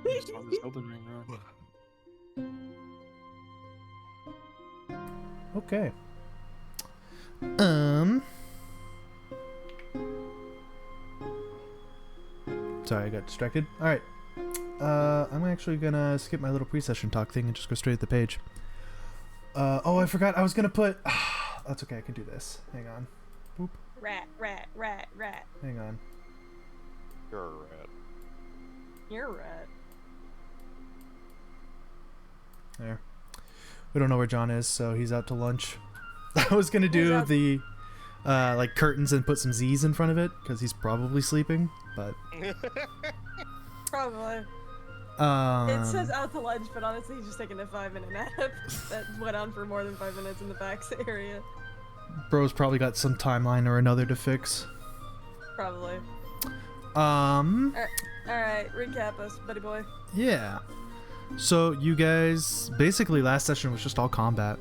Just on this open ring run. Okay. Sorry, I got distracted. All right. I'm actually gonna skip my little pre-session talk thing and just go straight to the page. Oh, I forgot. I was gonna put. That's okay. I can do this. Hang on. Boop. Rat. Hang on. You're a rat. You're a rat. There. We don't know where John is, so he's out to lunch. I was gonna do the like curtains and put some Z's in front of it because he's probably sleeping, but Probably. It says out to lunch, but honestly, he's just taking a 5-minute nap that went on for more than 5 minutes in the back area. bro's probably got some timeline or another to fix. Probably. Alright, recap us, buddy boy. yeah. So you guys, basically last session was just all combat.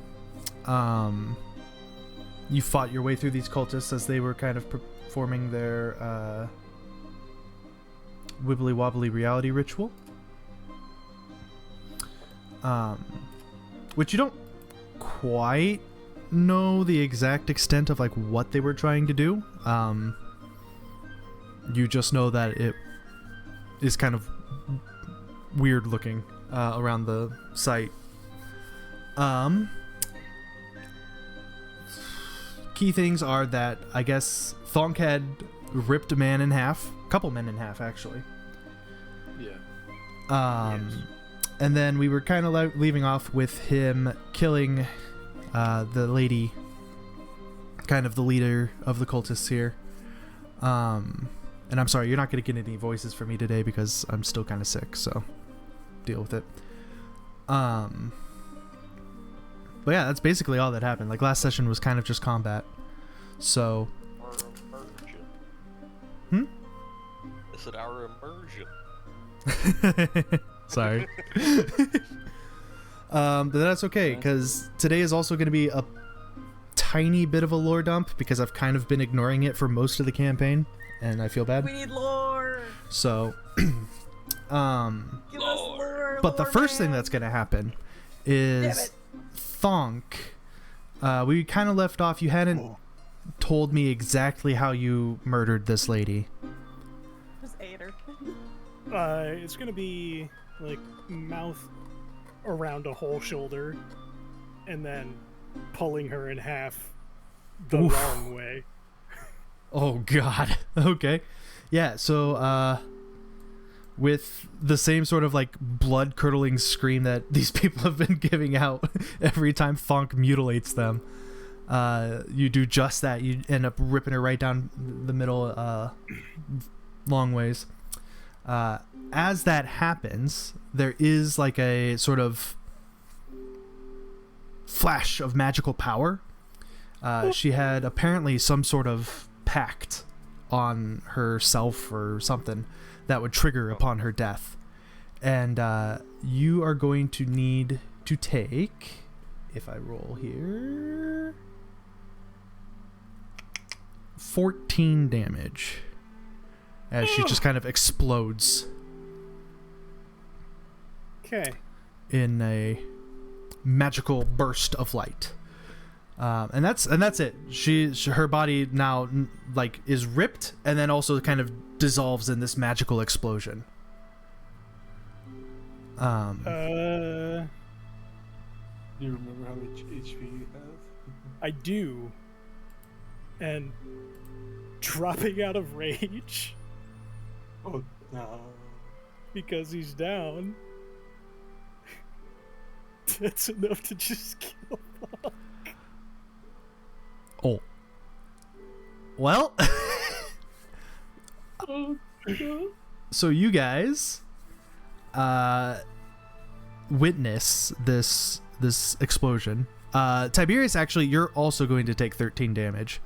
You fought your way through these cultists as they were kind of performing their wibbly wobbly reality ritual. Which you don't quite know the exact extent of like what they were trying to do. You just know that it is kind of weird looking around the site. Key things are that I guess Thonk had ripped a man in half, a couple men in half actually. Yeah. Yes. And then we were kind of leaving off with him killing the lady, kind of the leader of the cultists here. And I'm sorry, you're not going to get any voices from me today because I'm still kind of sick, so deal with it. But yeah, that's basically all that happened. Like last session was kind of just combat. So. Our immersion. I said our immersion. Sorry. But that's okay, because today is also going to be a tiny bit of a lore dump because I've kind of been ignoring it for most of the campaign, and I feel bad. We need lore. So, Give us lore. but the lore, first thing man. that's going to happen is Thonk. We kind of left off. You hadn't told me exactly how you murdered this lady. Just ate her. It's gonna be like mouth around a whole shoulder, and then pulling her in half the Oof. wrong way. Oh god. Okay. Yeah, so with the same sort of like blood curdling scream that these people have been giving out every time Thonk mutilates them, you do just that. You end up ripping her right down the middle long ways. As that happens, there is like a sort of flash of magical power. She had apparently some sort of pact on herself or something that would trigger upon her death. And you are going to need to take, if I roll here, 14 damage as she just kind of explodes. Okay. In a magical burst of light, and that's it. Her body now like is ripped, and then also kind of dissolves in this magical explosion. Do you remember how much HP you have? I do. And dropping out of rage Oh no. because he's down. That's enough to just kill him. Oh. Well. So you guys witness this explosion. Tiberius, actually, you're also going to take 13 damage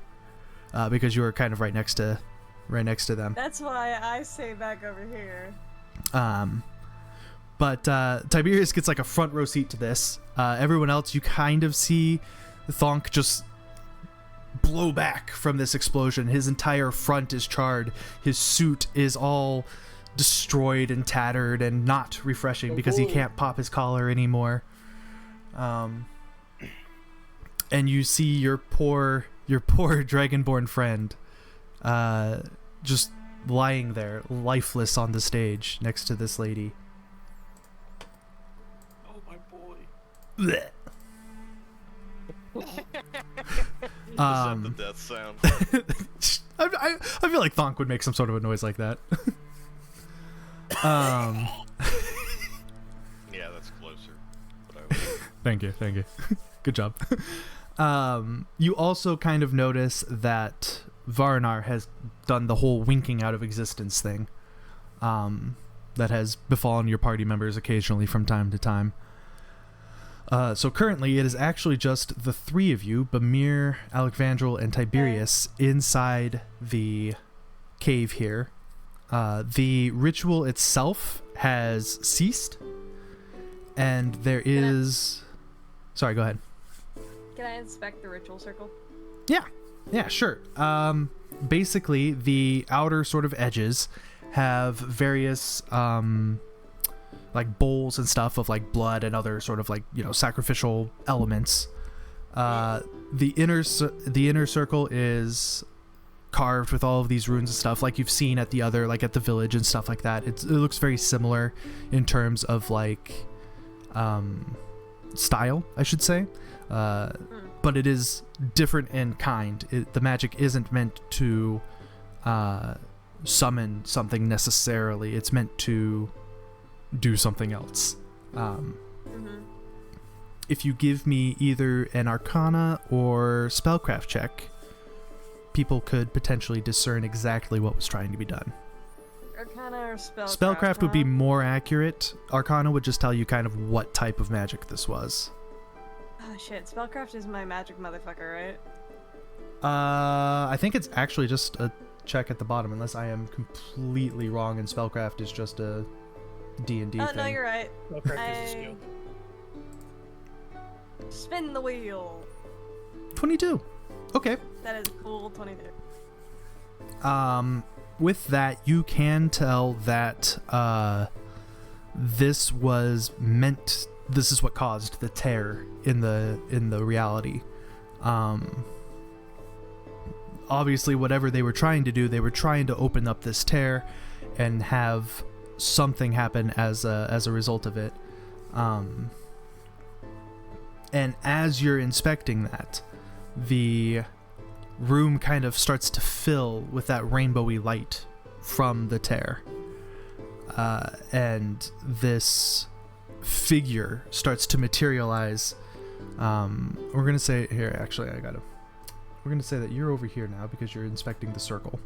because you were kind of right next to them. That's why I stay back over here. But Tiberius gets like a front row seat to this. Everyone else, you kind of see Thonk just blow back from this explosion. His entire front is charred. His suit is all destroyed and tattered and not refreshing because he can't pop his collar anymore. And you see your poor dragonborn friend just lying there lifeless on the stage next to this lady. Oh, my boy. Blech. Is that the death sound? I feel like Thonk would make some sort of a noise like that. Yeah, that's closer. But I Thank you. Good job. You also kind of notice that Varnar has done the whole winking out of existence thing. That has befallen your party members occasionally from time to time. So currently, it is actually just the three of you, Bamir, Alexandril, and Tiberius, inside the cave here. The ritual itself has ceased, and there is... Sorry, go ahead. Can I inspect the ritual circle? Yeah, sure. Basically, the outer sort of edges have various... like bowls and stuff of like blood and other sort of like, you know, sacrificial elements. The inner circle is carved with all of these runes and stuff like you've seen at the other, like at the village and stuff like that. It looks very similar in terms of like style, I should say. But it is different in kind. The magic isn't meant to summon something necessarily. It's meant to do something else. If you give me either an Arcana or Spellcraft check, people could potentially discern exactly what was trying to be done. Arcana or Spellcraft? Spellcraft would be more accurate. Arcana would just tell you kind of what type of magic this was. Oh shit, Spellcraft is my magic motherfucker, right? I think it's actually just a check at the bottom, unless I am completely wrong and Spellcraft is just a D&D thing. Oh, no, you're right. Spellcraft is a skill. Spin the wheel. 22. Okay. That is cool, 22. With that, you can tell that this was meant. This is what caused the tear in the reality. Obviously, whatever they were trying to do, they were trying to open up this tear and have something happen as a result of it. And as you're inspecting that, the room kind of starts to fill with that rainbowy light from the tear. And this figure starts to materialize. We're going to say here, actually, we're going to say that you're over here now because you're inspecting the circle.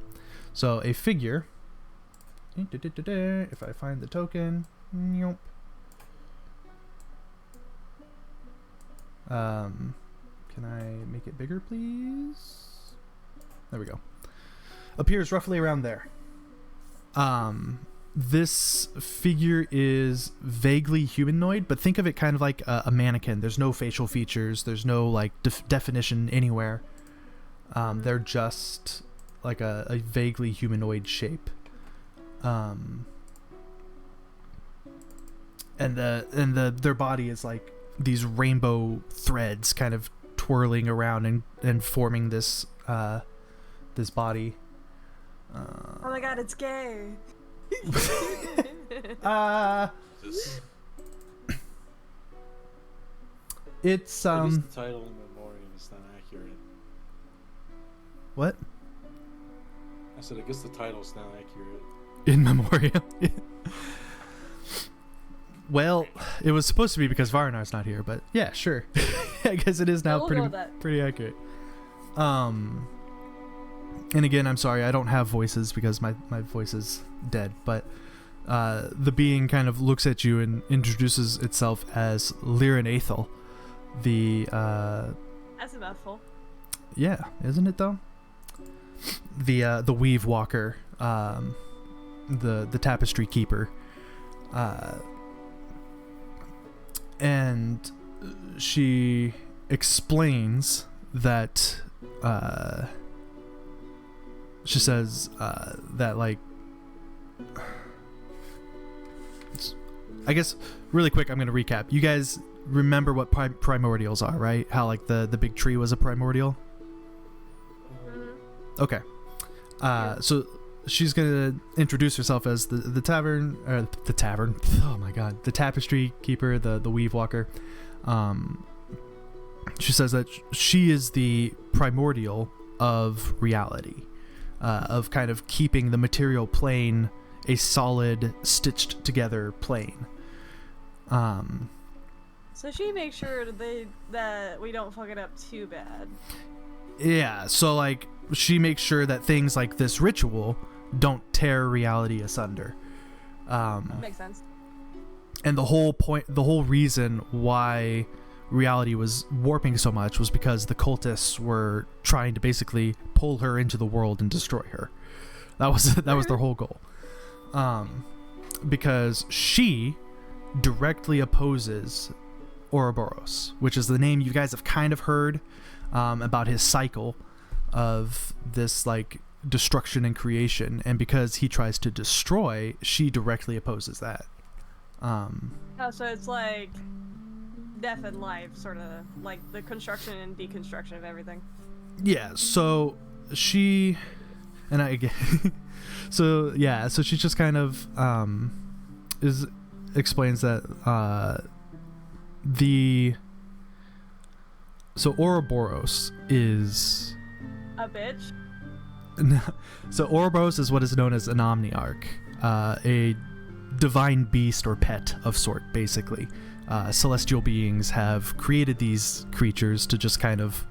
So a figure, if I find the token, nope. Can I make it bigger, please? There we go. Appears roughly around there. This figure is vaguely humanoid, but think of it kind of like a mannequin. There's no facial features. There's no like definition anywhere. They're just like a vaguely humanoid shape. And their body is like these rainbow threads kind of twirling around and forming this this body. Oh my god, it's gay. It's I guess the title in Memoriam is not accurate. What? I said I guess the title's not accurate. In Memoriam. Well, it was supposed to be because Varnar's not here, but yeah, sure. I guess it is now We'll go with that. pretty accurate. And again, I'm sorry, I don't have voices because my voice is dead, but the being kind of looks at you and introduces itself as Lyran Aethel. That's a mouthful. Yeah, isn't it though? The weave walker, the tapestry keeper. And she explains that she says that like I guess really quick, I'm going to recap. You guys remember what primordials are, right? How like the big tree was a primordial? Okay. So she's going to introduce herself as the tavern. Oh my god. The tapestry keeper, the weave walker. She says that she is the primordial of reality, of kind of keeping the material plane a solid, stitched together plane. So she makes sure that we don't fuck it up too bad. Yeah, so like she makes sure that things like this ritual don't tear reality asunder. Makes sense. And the whole reason why reality was warping so much was because the cultists were trying to basically pull her into the world and destroy her. That was their whole goal. Because she directly opposes Ouroboros, which is the name you guys have kind of heard about his cycle of this like destruction and creation, and because he tries to destroy, she directly opposes that. Oh, so it's like death and life, sort of like the construction and deconstruction of everything. Yeah, so she and I so she just kind of explains that so Ouroboros is a bitch. So Ouroboros is what is known as an omniarch, a divine beast or pet of sort, basically. Celestial beings have created these creatures to just kind of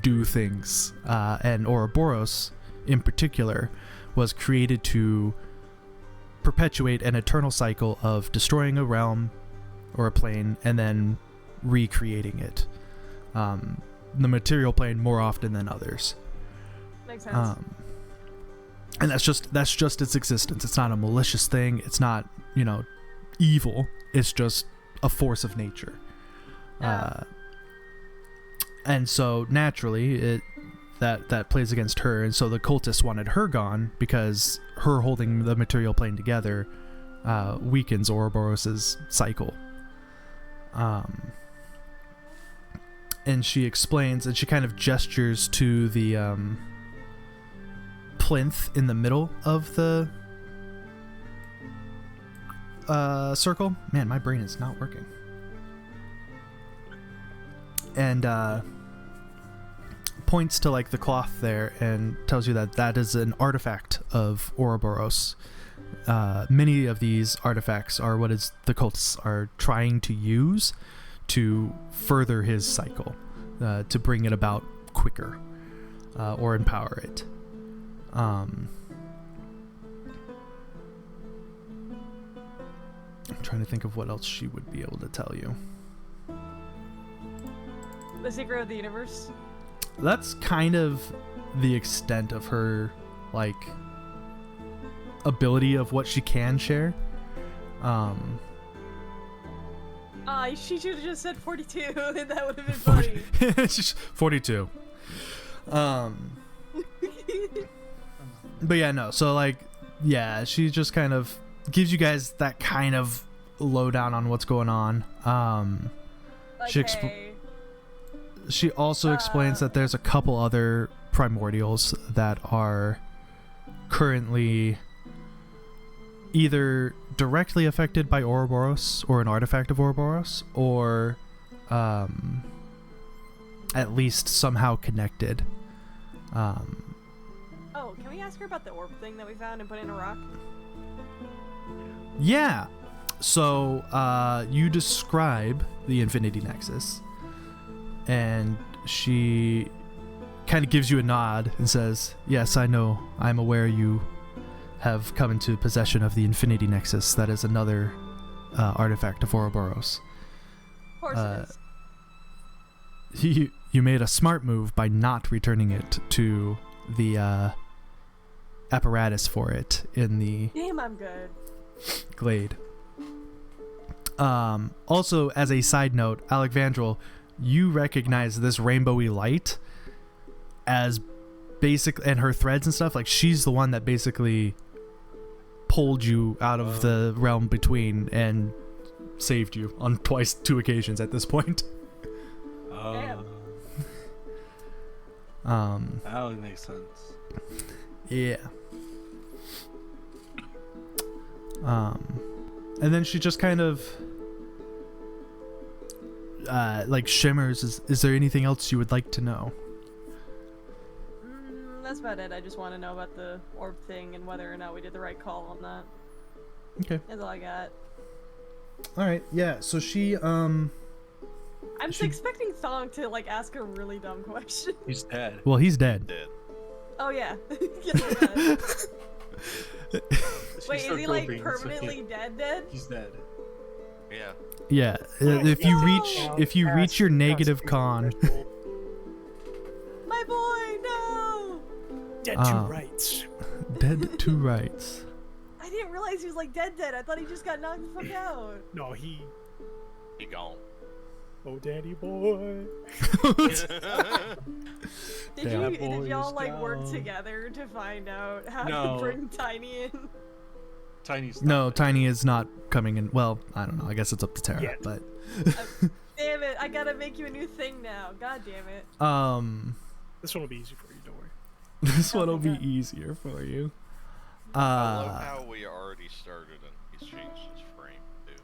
do things, and Ouroboros in particular was created to perpetuate an eternal cycle of destroying a realm or a plane and then recreating it, the material plane more often than others. Makes sense. And that's just its existence. It's not a malicious thing. It's not, evil. It's just a force of nature. And so naturally that plays against her, and so the cultists wanted her gone because her holding the material plane together weakens Ouroboros' cycle. And she explains, and she kind of gestures to the plinth in the middle of the circle. Man, my brain is not working. And points to like the cloth there and tells you that is an artifact of Ouroboros. Many of these artifacts are what the cults are trying to use to further his cycle, to bring it about quicker, or empower it. I'm trying to think of what else she would be able to tell you. The secret of the universe. That's kind of the extent of her, like, ability of what she can share. She should have just said 42, and that would have been funny. 42. But yeah, no. So like, yeah, she just kind of gives you guys that kind of lowdown on what's going on. She also explains that there's a couple other primordials that are currently either directly affected by Ouroboros or an artifact of Ouroboros, or at least somehow connected. Can we ask her about the orb thing that we found and put in a rock? Yeah. So you describe the Infinity Nexus, and she kind of gives you a nod and says, "Yes, I know. I'm aware you have come into possession of the Infinity Nexus. That is another artifact of Ouroboros. Of course it is. You made a smart move by not returning it to the apparatus for it in the Damn, I'm good. glade. Also, as a side note, Alexandril, you recognize this rainbowy light as basic, and her threads and stuff, like she's the one that basically pulled you out of the realm between and saved you on two occasions at this point. Damn. That would make sense. Yeah. And then she just kind of like shimmers. Is there anything else you would like to know? That's about it. I just want to know about the orb thing and whether or not we did the right call on that. Okay. That's all I got. All right. Yeah. So she I'm just expecting Thong to like ask a really dumb question. He's dead. Well, he's dead. Dead. Oh yeah. Yes, I'm dead. Wait, is Start he like groping, so permanently dead? He's dead. Yeah. Yeah. If you reach your negative con. My boy, no! Dead to rights. Dead to rights. I didn't realize he was like dead. I thought he just got knocked the fuck out. No, he. He gone. Oh, daddy boy. Did boy y'all is like work gone. together to find out how No. to bring Tiny in? Tiny's No, not Tiny is not coming in. Well, I don't know. I guess it's up to Tara, Yeah. but Damn it! I gotta make you a new thing now. God damn it! This one will be easy for you, don't worry. this one will be easier for you. I love how we already started and he's changed his frame too.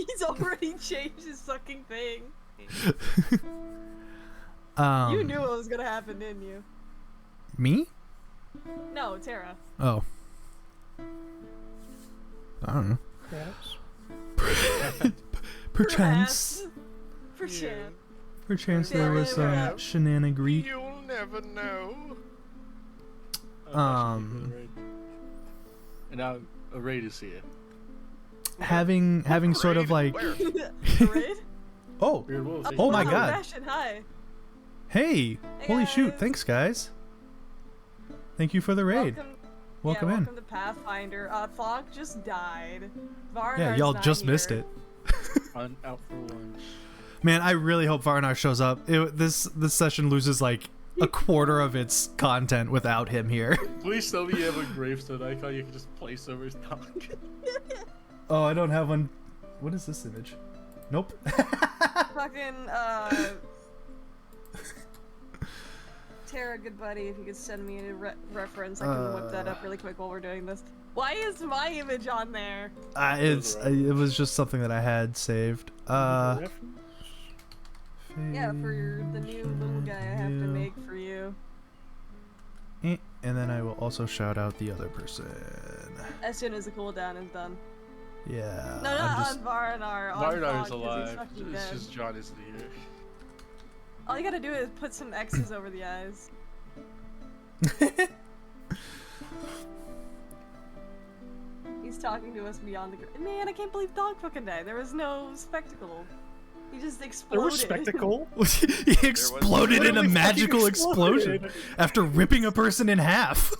He's already changed his fucking thing. You knew what was gonna happen, didn't you? Me? No, Tara. Oh. I don't know. Perhaps. Perchance. Perchance. Perchance there was some shenanigery. You'll never know. And now a raid is here. Having sort of like Where? Raid? oh Weird wolf. Oh my wow, God. Bastion, hi. hey, Hey, holy shoot, guys. thanks guys. Thank you for the raid. Welcome in. Welcome to Pathfinder. Thonk just died. Varnar's Yeah, y'all not just here. missed it. I'm out for lunch. Man, I really hope Varnar shows up. This session loses like a quarter of its content without him here. Please tell me you have a gravestone icon you can just place over his dog. Oh, I don't have one. What is this image? Nope. Fucking, Tara, good buddy, if you could send me a reference, I can whip that up really quick while we're doing this. Why is my image on there? It was just something that I had saved. Yeah, for the new little guy I have to make for you. And then I will also shout out the other person. As soon as the cooldown is done. Yeah. No, I'm not just- on Varnar. On Varnar's Thonk, 'cause he's alive. fucking It's dead. just John isn't here. All you gotta do is put some X's over the eyes. He's talking to us beyond the man, I can't believe Thonk fucking died. There was no spectacle. He just exploded. There was spectacle. he exploded in a Literally magical fucking exploded. explosion after ripping a person in half.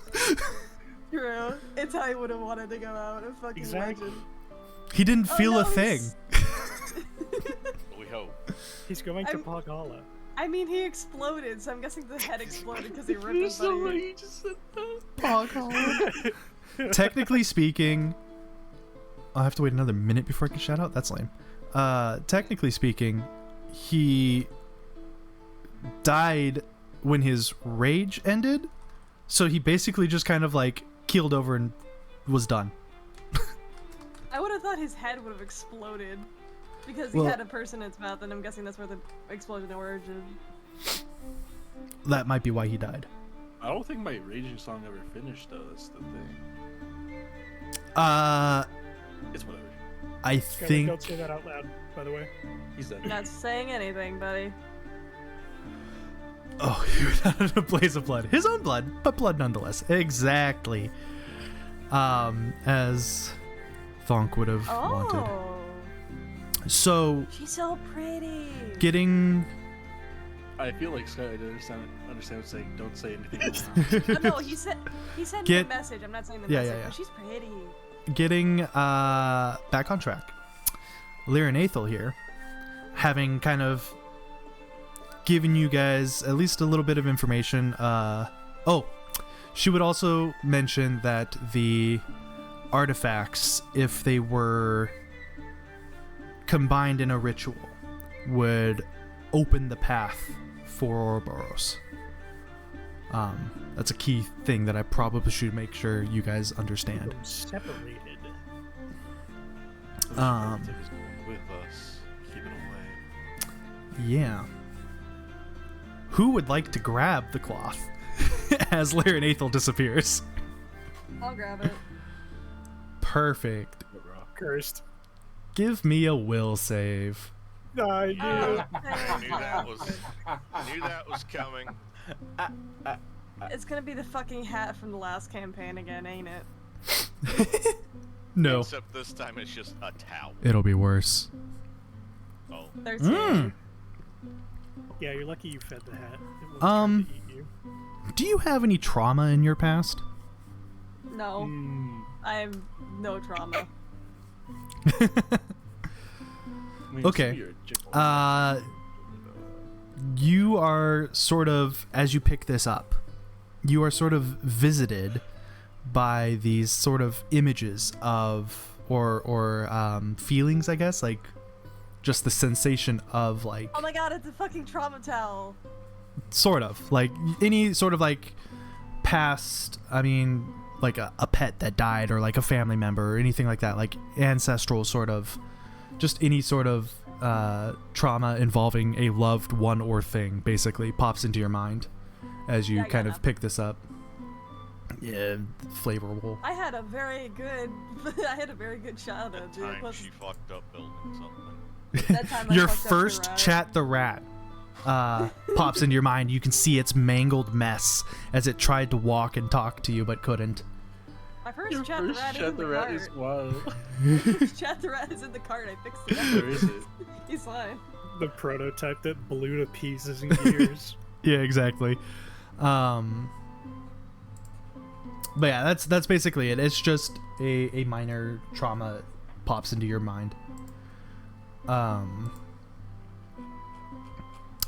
True. It's how I would have wanted to go out. A fucking Exactly. legend. He didn't Oh, feel no, a thing. We hope. He's going to I'm- Pagala. I mean, he exploded, so I'm guessing the head exploded because he ripped his body. just said that. Technically speaking, I'll have to wait another minute before I can shout out. That's lame. Technically speaking, he died when his rage ended, so he basically just kind of like keeled over and was done. I would have thought his head would have exploded because he Well- had a person in its mouth, and I'm guessing that's where the explosion origin. That might be why he died. I don't think my raging song ever finished though. That's the thing. It's whatever. I Skylar, think. don't say that out loud, by the way. He's dead. Not saying anything, buddy. Oh, you're not in a blaze of blood. His own blood, but blood nonetheless. Exactly. As Thonk would have wanted. Oh, So, she's so pretty. getting. I feel like Skylar didn't understand saying don't say anything. Oh, no, he sent me a Get- message. I'm not saying the Yeah, message, yeah, yeah. but she's pretty. Getting back on track. Lyra and Aethel here, having kind of given you guys at least a little bit of information. Oh, she would also mention that the artifacts, if they were combined in a ritual, would open the path for Ouroboros. That's a key thing that I probably should make sure you guys understand. Separated. With us. Keep it away. Yeah. Who would like to grab the cloth as Lyra and Aethel disappears? I'll grab it. Perfect. Cursed. Give me a will save. I knew. Oh, I knew that was coming. it's gonna be the fucking hat from the last campaign again, ain't it? No. Except this time it's just a towel. It'll be worse. Oh. 13. Yeah, you're lucky you fed the hat. It would've Um, tried to eat you. Do you have any trauma in your past? No, I have no trauma. I mean, Okay. you're a jiggler. You are sort of, as you pick this up, you are sort of visited by these sort of images of, or feelings, I guess, like just the sensation of like, Oh my god, it's a fucking trauma towel. sort of like any sort of like past, I mean, like a pet that died or like a family member or anything like that, like ancestral sort of, just any sort of trauma involving a loved one or thing basically pops into your mind as you Yeah, I got kind of that. pick this up. Yeah, flavorable. I had a very good, childhood, dude. Time Plus, she fucked up building something. that time I Your fucked up the first rat. Chat the Rat pops into your mind. You can see its mangled mess as it tried to walk and talk to you but couldn't. My first Your chat the first rat is chat in the the rat cart. is wild. First chat the rat is in the cart. I fixed it. Where is it? He's fine. The prototype that blew to pieces in gears. Yeah, exactly. But yeah, that's basically it. It's just a minor trauma pops into your mind.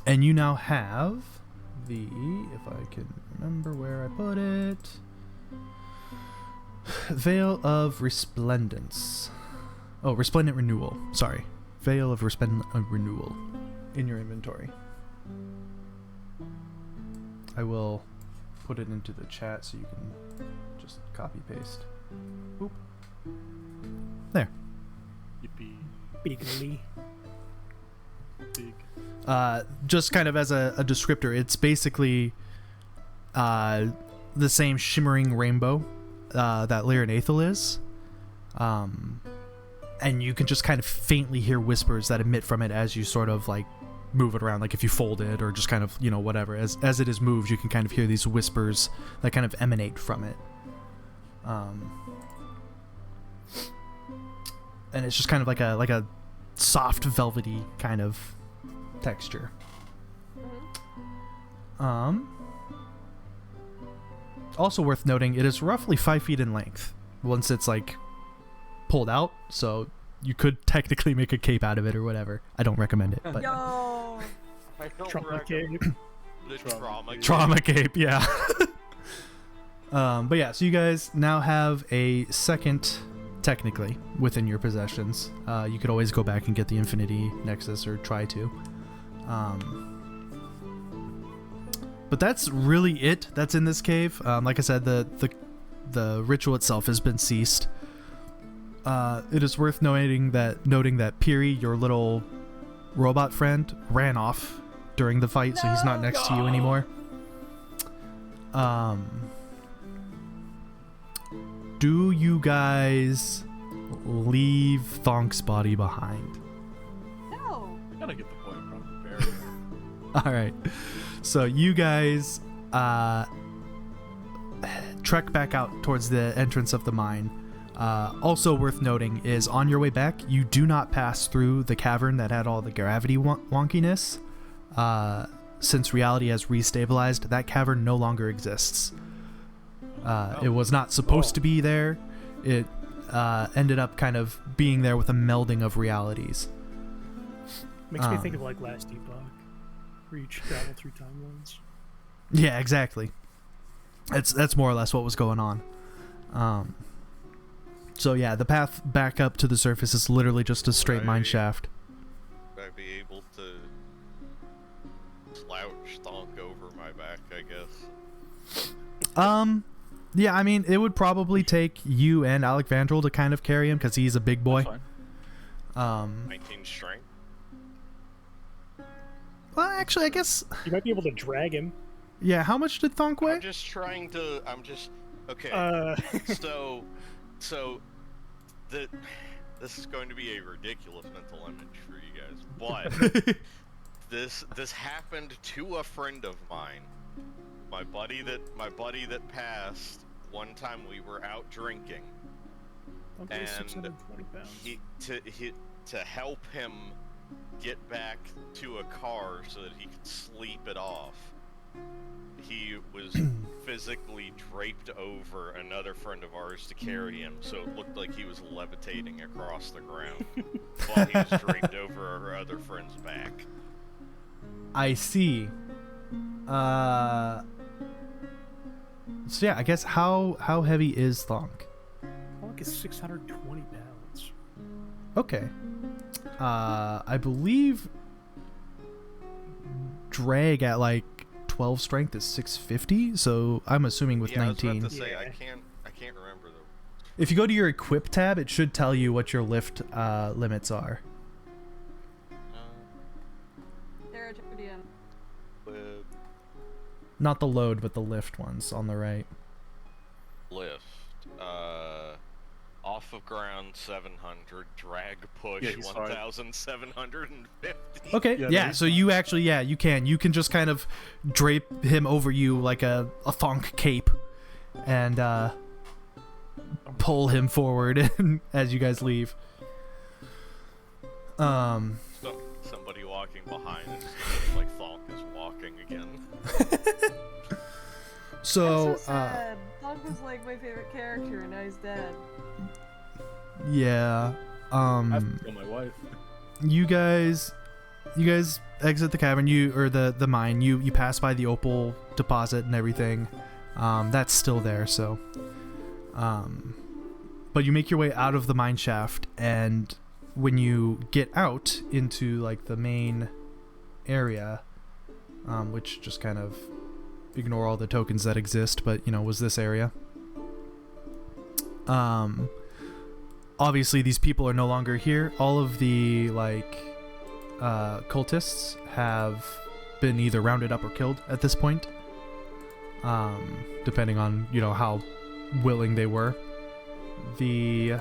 And you now have the, if I can remember where I put it, Veil of Resplendence. Oh, Resplendent Renewal. Sorry. Veil of Resplendent Renewal in your inventory. I will put it into the chat so you can just copy paste. Boop. There. Yippee. Bigly. Big. Just kind of as a descriptor, it's basically the same shimmering rainbow that Lyra and Aethel is. And you can just kind of faintly hear whispers that emit from it as you sort of like move it around, like if you fold it or just kind of, you know, whatever. As it is moved, you can kind of hear these whispers that kind of emanate from it. And it's just kind of like a soft velvety kind of texture. Also worth noting, it is roughly 5 feet in length once it's like pulled out, so you could technically make a cape out of it or whatever. I don't recommend it, but Yo. I don't Trauma recommend cape. the trauma. trauma cape, yeah. But yeah, so you guys now have a second, technically, within your possessions. You could always go back and get the Infinity Nexus, or try to. But that's really it that's in this cave. Like I said, the ritual itself has been ceased. It is worth noting that Piri, your little robot friend, ran off during the fight, so he's not next to you anymore. Do you guys leave Thonk's body behind? No. I gotta get the point from the barrier. All right. So you guys trek back out towards the entrance of the mine. Also worth noting is on your way back, you do not pass through the cavern that had all the gravity wonkiness. Since reality has restabilized, that cavern no longer exists. It was not supposed to be there. It ended up kind of being there with a melding of realities. Makes me think of like Last Epoch, where you travel through timelines. Yeah, exactly. That's more or less what was going on. So yeah, the path back up to the surface is literally just a straight mine shaft. Would I be able to slouch thonk over my back, I guess? Yeah, I mean, it would probably take you and Alec Vandrel to kind of carry him because he's a big boy. That's fine. 19 strength? Well, actually, I guess. You might be able to drag him. Yeah, how much did Thonk weigh? Okay. This is going to be a ridiculous mental image for you guys, but this happened to a friend of mine. My buddy that passed one time we were out drinking, Okay, and 620 pounds. to help him get back to a car so that he could sleep it off, he was physically draped over another friend of ours to carry him, so it looked like he was levitating across the ground while he was draped over our other friend's back. I see. So yeah, I guess how heavy is Thonk? Thonk is 620 pounds. Okay. I believe drag at like 12 strength is 650, so I'm assuming with 19. I was about to say, Yeah. I can't remember though. If you go to your equip tab, it should tell you what your lift limits are. Tara, check the DM. Not the load, but the lift ones on the right. Lift. Off of ground 700, drag push Yeah, he's fine. 1,750. Okay, Yeah, yeah, nice. so you actually, yeah, you can just kind of drape him over you like a thonk cape and pull him forward as you guys leave. Somebody walking behind and it's like Thonk is walking again. So, That's so sad. Thonk was like my favorite character, and now he's dead. yeah, I have to kill my wife. you guys exit the cavern, the mine, you pass by the opal deposit and everything. That's still there, so but you make your way out of the mine shaft, and when you get out into like the main area, which just kind of ignore all the tokens that exist, but was this area. Obviously these people are no longer here. All of the cultists have been either rounded up or killed at this point, depending on how willing they were. The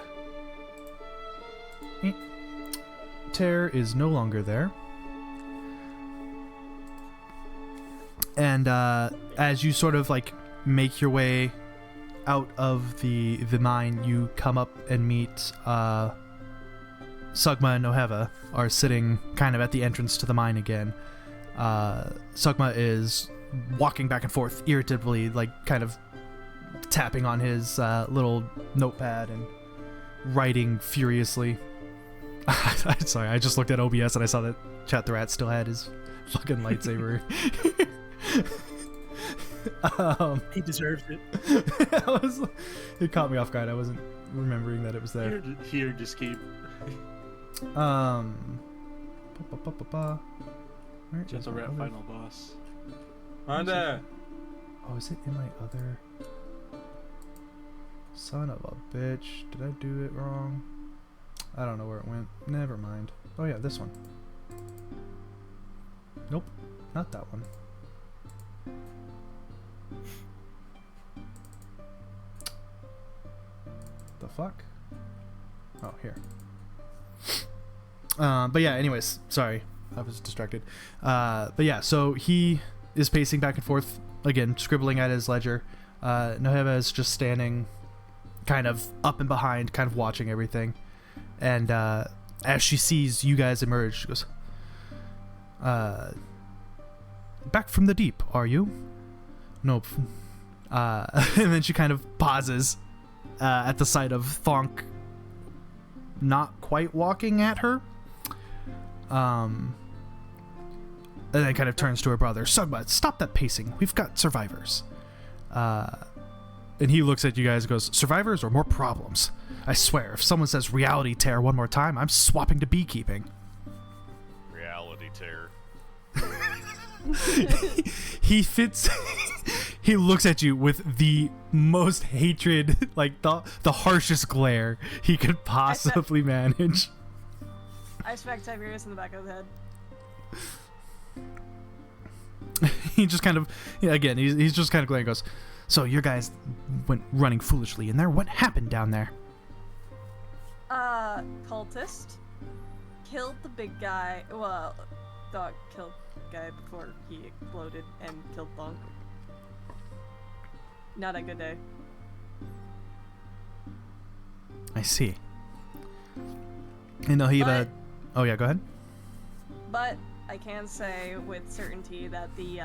Tear is no longer there, and as you sort of make your way out of the mine, you come up and meet Sugma and Noheva are sitting kind of at the entrance to the mine again. Sugma is walking back and forth irritably, kind of tapping on his little notepad and writing furiously. Sorry, I just looked at OBS and I saw that Chat the Rat still had his fucking lightsaber. He deserves it. It caught me off guard. I wasn't remembering that it was there. Here, just keep. Where Just is a my rat other- final boss. Honda! Oh, is it in my other? Son of a bitch! Did I do it wrong? I don't know where it went. Never mind. Oh yeah, this one. Nope, not that one. The fuck? Oh, here. But yeah, anyways, sorry. I was distracted. But yeah, so he is pacing back and forth, again, scribbling at his ledger. Noheva is just standing kind of up and behind, kind of watching everything. And as she sees you guys emerge, she goes, back from the deep, are you? Nope. And then she kind of pauses at the sight of Thonk not quite walking at her. And then kind of turns to her brother, Sugma, stop that pacing. We've got survivors. And he looks at you guys and goes, survivors or more problems? I swear, if someone says reality tear one more time, I'm swapping to beekeeping. Reality tear. He fits. He looks at you with the most hatred, like the harshest glare he could possibly manage. I smack Tiberius in the back of the head. He just kind of, again, he's just kind of glaring and goes, so your guys went running foolishly in there. What happened down there? Cultist killed the big guy. Well, Dog killed the guy before he exploded and killed Thonk. Not a good day. I see. And Nohiva... Oh yeah, go ahead. But I can say with certainty that the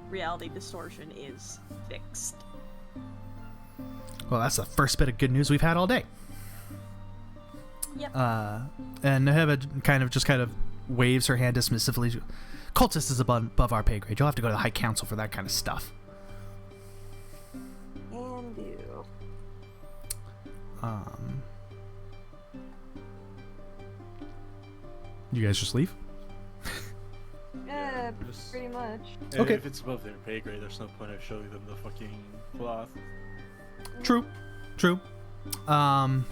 reality distortion is fixed. Well, that's the first bit of good news we've had all day. Yep. And Nohiva kind of waves her hand dismissively. Cultist is above our pay grade. You'll have to go to the High Council for that kind of stuff. And you. You guys just leave? Yeah, pretty much. And Okay. if it's above their pay grade, there's no point of showing them the fucking cloth. True. I'm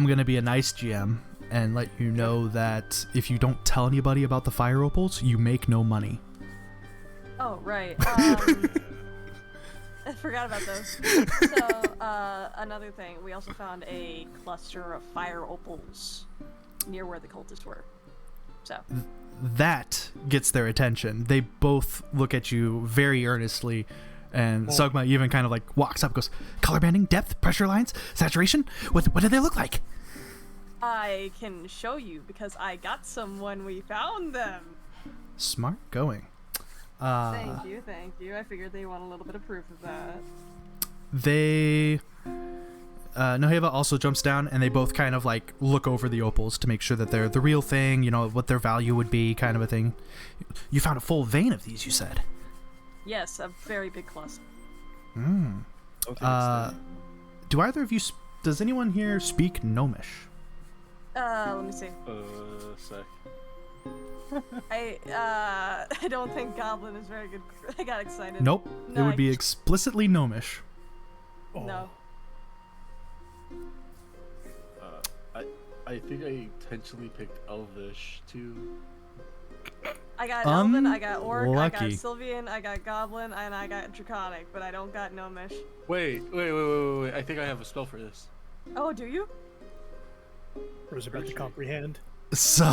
gonna be a nice GM and let you know that if you don't tell anybody about the fire opals, you make no money. Oh, right. I forgot about those. So, another thing, we also found a cluster of fire opals near where the cultists were. So. That gets their attention. They both look at you very earnestly, and Sugma even kind of like walks up and goes, color banding, depth, pressure lines, saturation? What do they look like? I can show you because I got some when we found them. Smart going. Thank you. I figured they want a little bit of proof of that. They... Noheva also jumps down, and they both kind of like look over the opals to make sure that they're the real thing, you know, what their value would be, kind of a thing. You found a full vein of these, you said? Yes, a very big cluster. Do either of you... Does anyone here speak Gnomish? Let me see. Sec. I don't think Goblin is very good. I got excited. Nope. No, It would be I- explicitly Gnomish. No. I think I intentionally picked Elvish too. I got Elven, I got Orc, I got Unlucky. Sylvian, I got Goblin, and I got Draconic, but I don't got Gnomish. Wait. I think I have a spell for this. Oh, do you? Or is it about to comprehend? So,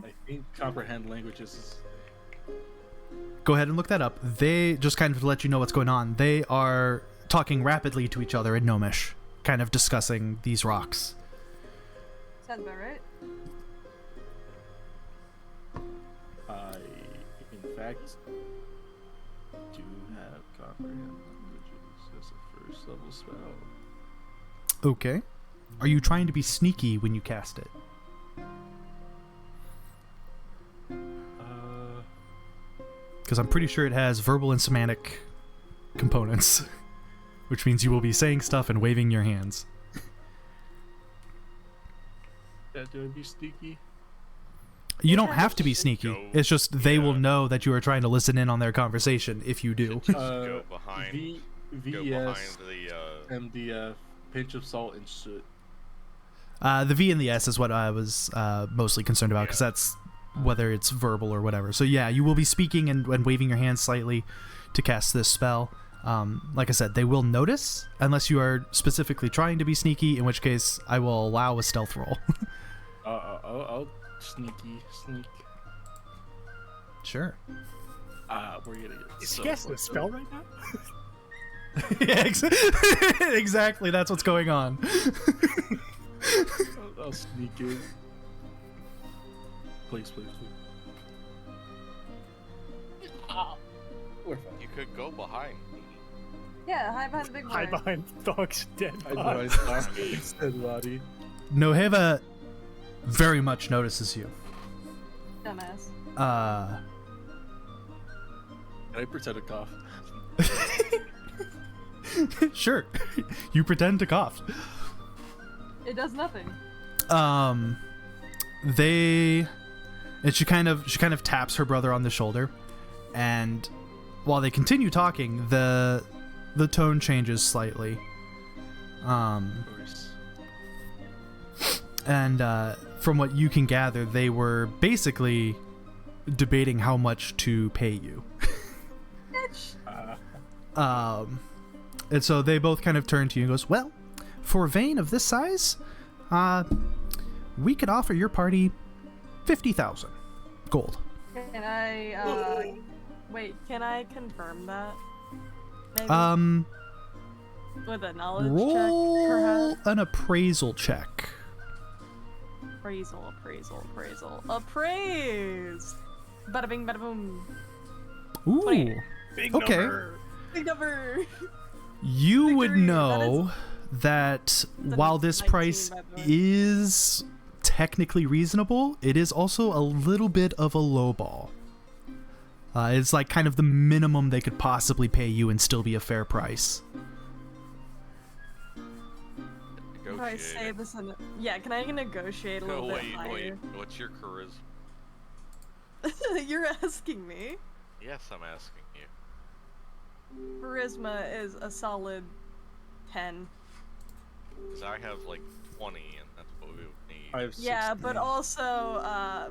I think comprehend languages is... go ahead and look that up. They, just kind of to let you know what's going on, they are talking rapidly to each other in Gnomish, kind of discussing these rocks. Sounds about right. I, in fact, do have comprehend languages as a first level spell. Okay. Are you trying to be sneaky when you cast it? Because I'm pretty sure it has verbal and semantic components, which means you will be saying stuff and waving your hands. Yeah, do I be sneaky? You don't have to be sneaky. Go- It's just they will yeah. know that you are trying to listen in on their conversation if you do. Just go behind. Go behind VS the. and the pinch of salt and shit. The V and the S is what I was mostly concerned about, because that's whether it's verbal or whatever. So yeah, you will be speaking and waving your hands slightly to cast this spell. Like I said, they will notice unless you are specifically trying to be sneaky, in which case I will allow a stealth roll. I'll sneak. Sure. We're gonna get Is so he casting a fucked spell up. right now? Yeah, exactly. That's what's going on. I'll sneak in. Please. We're fine. You could go behind. Yeah, hide behind the big boy. Hide behind Dog's dead I know body. I lost his dead body. Noheva very much notices you. Dumbass. Can I pretend to cough? Sure. You pretend to cough. It does nothing. She kind of taps her brother on the shoulder, and while they continue talking, the tone changes slightly. Of course. And from what you can gather, they were basically debating how much to pay you. And so they both kind of turn to you and goes, well, for a vein of this size, we could offer your party 50,000 gold. Can I, wait, can I confirm that? Maybe? With a knowledge check, Roll perhaps? an appraisal check. Appraisal. Appraise! Bada bing, bada boom. Ooh. 28. Big Okay. number. Big number! You would Victory, know that a while this 19, price by the way. is technically reasonable, it is also a little bit of a lowball. It's like kind of the minimum they could possibly pay you and still be a fair price. Can I say this in yeah, can I negotiate a little bit higher? Wait. What's your charisma? You're asking me? Yes, I'm asking you. Charisma is a solid 10. Because I have like 20, and that's what we would need. I have Yeah, 16. but also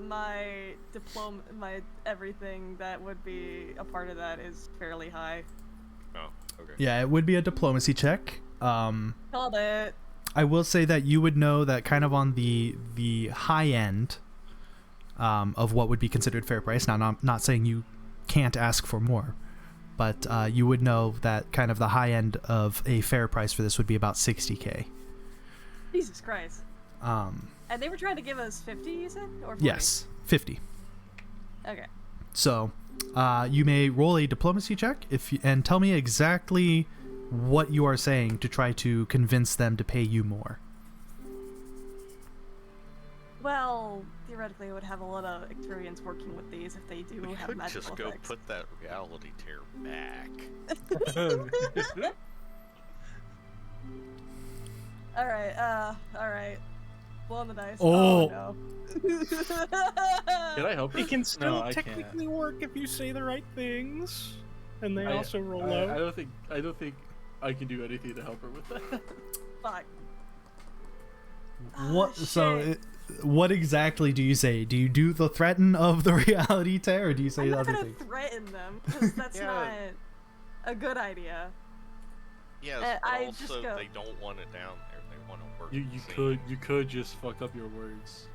my diploma, my everything that would be a part of that is fairly high. Oh, okay. Yeah, it would be a diplomacy check. Called it. I will say that you would know that kind of on the high end of what would be considered fair price. Now, I'm not saying you can't ask for more, but you would know that kind of the high end of a fair price for this would be about 60k. Jesus Christ. And they were trying to give us 50, you said? Or 40? Yes, 50. Okay. So you may roll a diplomacy check and tell me exactly what you are saying to try to convince them to pay you more. Well, theoretically, I would have a lot of experience working with these if they do We have could magical just go effects. put that reality tear back. Alright. Blow on the dice. Oh. No. Can I help? It can still No, I can't. technically work if you say the right things, and they also roll I out. don't think I can do anything to help her with that. Fuck. What? Ah, So, shit. what exactly do you say? Do you do the threaten of the reality tear, or do you say I'm the not other gonna things? threaten them, because that's Yeah. not a good idea. Yes, I but just also go- they don't want it down there. They want to work. You the scene. could just fuck up your words.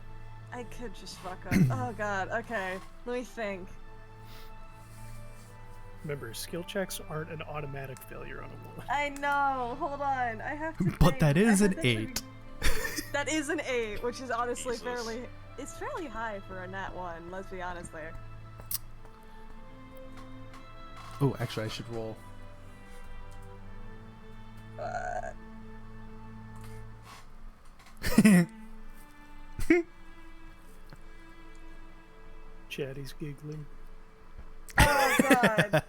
I could just fuck up. Oh god, okay. Let me think. Remember, skill checks aren't an automatic failure on a 1. I know, hold on. I have to But think. that I is have an to actually- 8. That is an 8, which is honestly Jesus. it's fairly high for a nat 1, let's be honest there. Oh, actually, I should roll. Chatty's giggling. Oh god.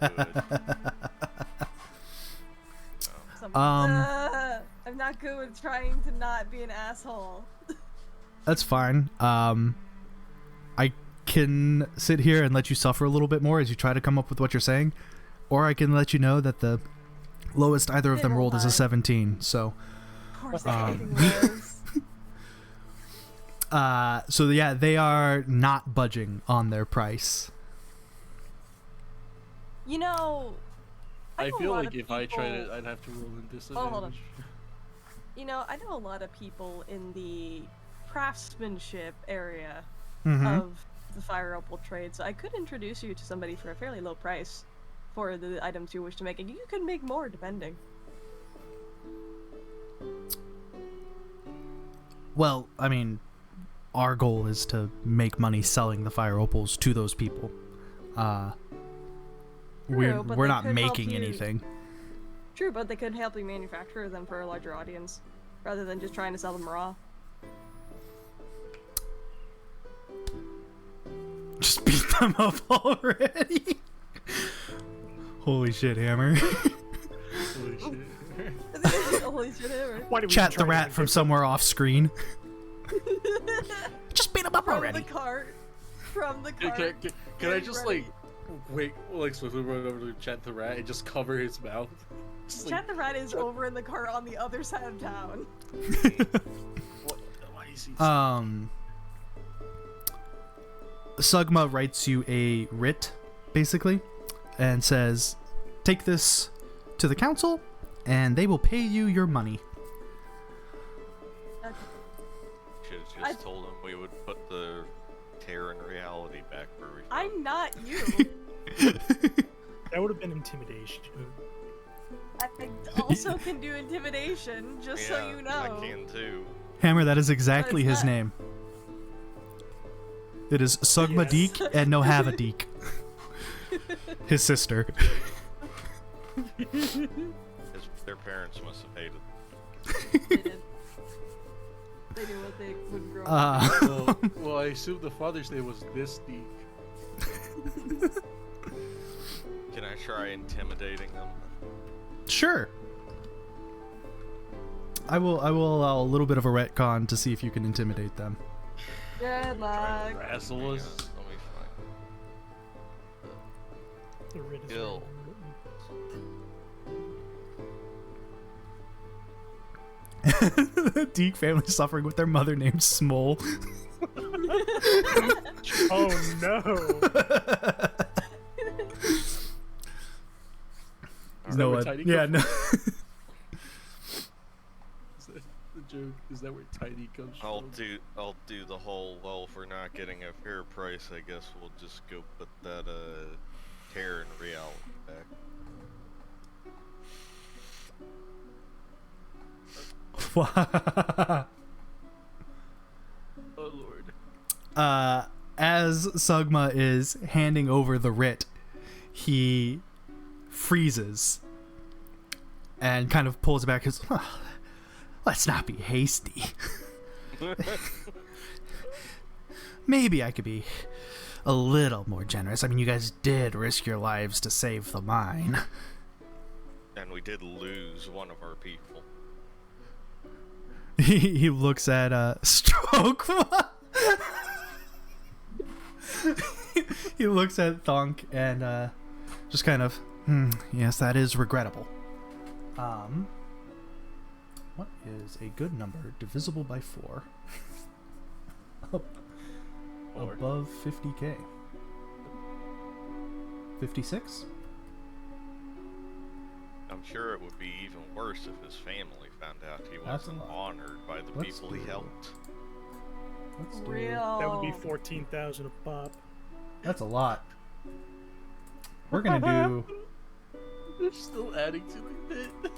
Good. I'm not good with trying to not be an asshole. That's fine. I can sit here and let you suffer a little bit more as you try to come up with what you're saying, or I can let you know that the lowest either of They them roll rolled is a high. 17. So, Of course, Um, everything was. so yeah, they are not budging on their price. You know, I know a feel lot like of if I tried people- it, I'd have to roll in Oh, hold on. disadvantage. You know, I know a lot of people in the craftsmanship area Mm-hmm. of the fire opal trade, so I could introduce you to somebody for a fairly low price for the items you wish to make, and you could make more depending. Well, I mean, our goal is to make money selling the fire opals to those people. True, but we're they not could help making you- anything. True, but they could help you manufacture them for a larger audience, rather than just trying to sell them raw. Just beat them up already. Holy shit, Hammer. Holy shit. Holy shit, hammer. Why do we Chat try the rat to from get- somewhere off screen. Just beat him up From already. the cart. From the Can, cart. can I Get just ready. like wait, like swiftly run over to Chat the rat and just cover his mouth? Just, like, Chat the rat is over in the cart on the other side of town. why is he? Sugma writes you a writ, basically, and says, take this to the council, and they will pay you your money. Should have just told him we would put the tear in reality back where we. I'm not you. That would have been intimidation. I also can do intimidation, just so you know. I can too. Hammer, that is exactly What is his that? name. It is Sugma Yes. Deek and Nohava Deek. His sister. Their parents must have hated them. They did. They knew what they would grow up. well, I assume the father's name was this deep. Can I try intimidating them? Sure. I will allow a little bit of a retcon to see if you can intimidate them. Good luck. Wrestle us. Let me find. The writ is Ill. Deek family suffering with their mother named Smole. Oh no! No where one. Tiny Yeah, comes no. Is that the joke? Is that where Tiny comes I'll from? do the whole. Well, if we're not getting a fair price, I guess we'll just go put that tear in reality back. Oh lord. As Sugma is handing over the writ, he freezes and kind of pulls it back. His, let's not be hasty. Maybe I could be a little more generous. I mean, you guys did risk your lives to save the mine. And we did lose one of our people. He looks at Stroke. He looks at Thonk and just kind of, yes, that is regrettable. What is a good number divisible by 4? Or- Above 50k. 56? I'm sure it would be even worse if his family found out he That's a wasn't lot. honored by the Let's people he do- helped. Let's do. Real. That would be 14,000 a pop. That's a lot. We're gonna do. They're still adding to the bit.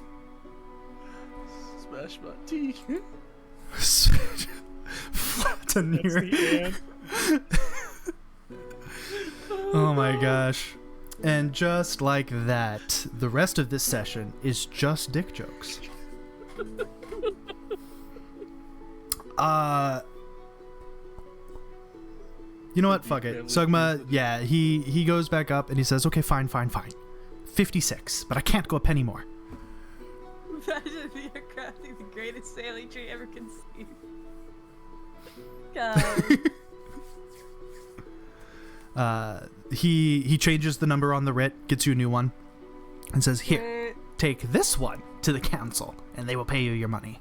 Smash my tea. Flatten That's your. the end. Oh my gosh. And just like that, the rest of this session is just dick jokes. You know what? Fuck it. Sugma, yeah, he goes back up and he says, okay, fine. 56, but I can't go a penny more. Imagine if you're crafting the greatest sailing tree ever conceived. God. He changes the number on the writ, gets you a new one, and says, here, Wait, take this one to the council, and they will pay you your money.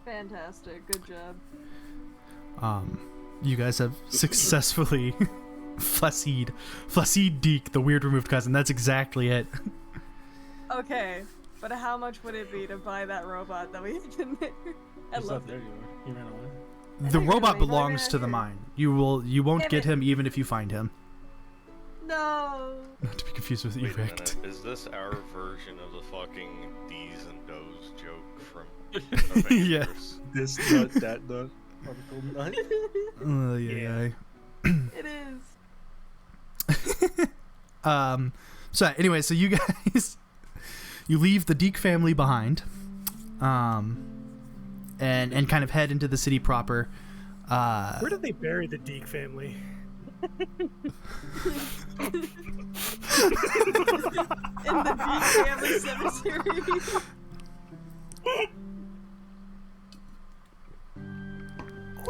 fantastic. Good job. You guys have successfully Flacid Deek, the weird removed cousin. That's exactly it. Okay, but how much would it be to buy that robot that we had in there? I He's love not there it. anymore. He ran away. The think you're robot right, but I belongs ran to the here. mine. You won't Damn get it. him even if you find him. No. Not to be confused with Wait a evict. minute, is this our version of the fucking D's and Do's joke from Yeah. Avengers? This nut, that nut, particle nut. Yeah. It is. So anyway, so you guys, you leave the Deek family behind, and kind of head into the city proper. Where did they bury the Deke family? In the Beak Family Cemetery.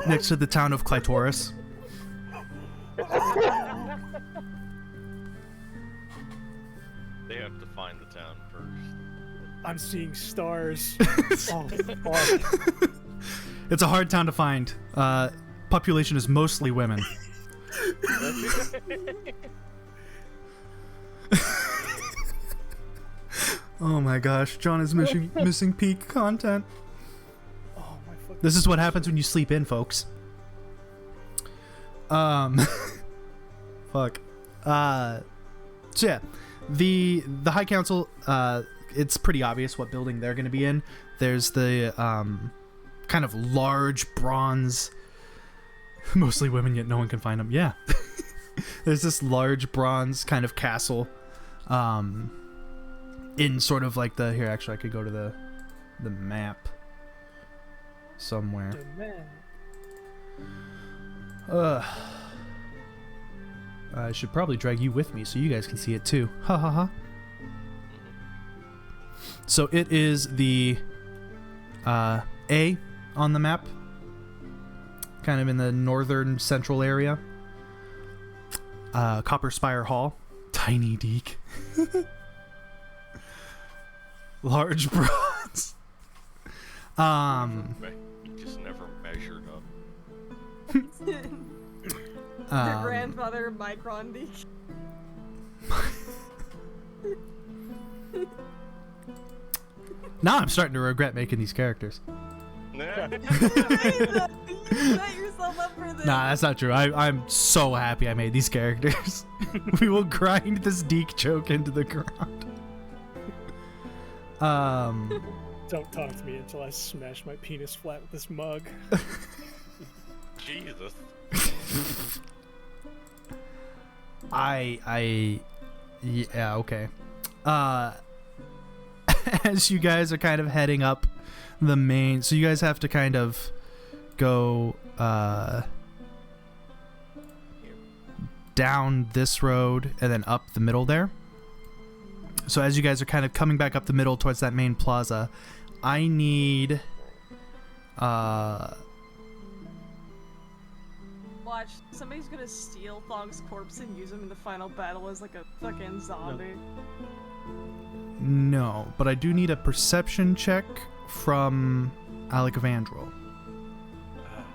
Next to the town of Clitoris. They have to find the town first. I'm seeing stars. Oh, fuck. It's a hard town to find. Population is mostly women. Oh my gosh, John is missing peak content. Oh, my fucking... This is what happens when you sleep in, folks. Fuck. So yeah, the High Council. It's pretty obvious what building they're going to be in. There's the kind of large bronze, mostly women, yet no one can find them. Yeah, there's this large bronze kind of castle, in sort of like the here. Actually, I could go to the map somewhere. I should probably drag you with me so you guys can see it too. Ha ha ha. So it is the A on the map, kind of in the northern central area. Copper Spire Hall, tiny deek, large bronze. You just never measured up. Your grandfather, Micron Beak. Now I'm starting to regret making these characters. You set yourself up for this. Nah, that's not true. I'm so happy I made these characters. We will grind this deek joke into the ground. Don't talk to me until I smash my penis flat with this mug. Jesus. Yeah, okay. As you guys are kind of heading up the main, so you guys have to kind of go down this road and then up the middle there. So as you guys are kind of coming back up the middle towards that main plaza, I need Watch, somebody's gonna steal Thong's corpse and use him in the final battle as like a fucking zombie. no, but I do need a perception check from Alec Vandrel. Fuck.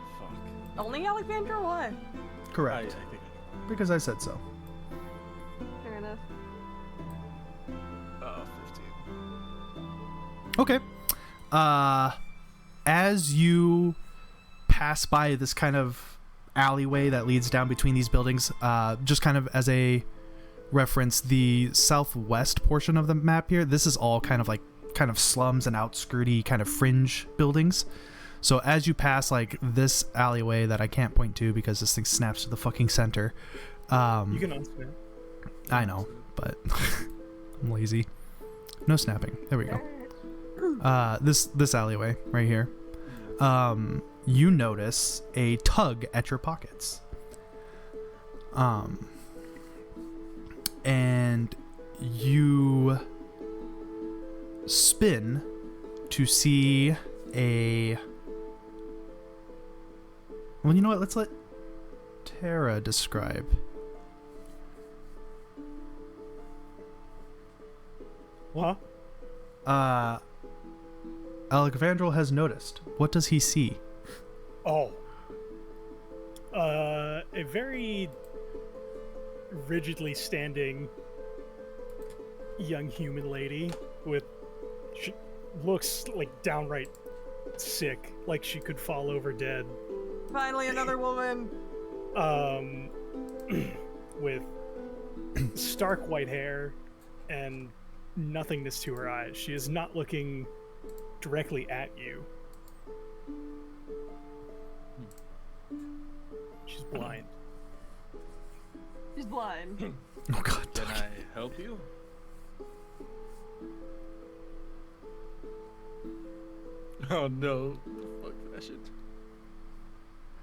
Only Alexandra? Why? Correct. I think Because I said so. Fair enough. 15. Okay. As you pass by this kind of alleyway that leads down between these buildings, just kind of as a reference, the southwest portion of the map here, this is all kind of slums and outskirty kind of fringe buildings. So as you pass like this alleyway that I can't point to because this thing snaps to the fucking center. You can unsnap. I know, but I'm lazy. No snapping. There we go. This alleyway right here. You notice a tug at your pockets. And you spin to see a... Well, you know what? Let's let Tara describe. What? Alec Vandrel has noticed. What does he see? Oh. A very rigidly standing young human lady with... She looks like downright sick, like she could fall over dead. Finally, another woman. With stark white hair and nothingness to her eyes. She is not looking directly at you. She's blind. She's blind. Oh god. Can I help you? Oh no. Fuck that shit.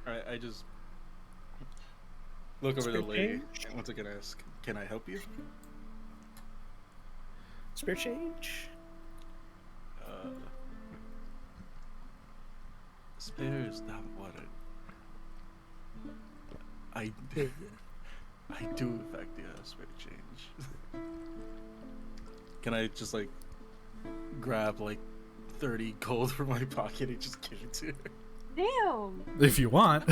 Alright, I just... Look over the Spare lady. change? Once again, ask, "Can I help you?" Spare change? Spare is not what I do in fact spare change. Can I just like grab like 30 gold from my pocket and just give it to her? Damn. If you want.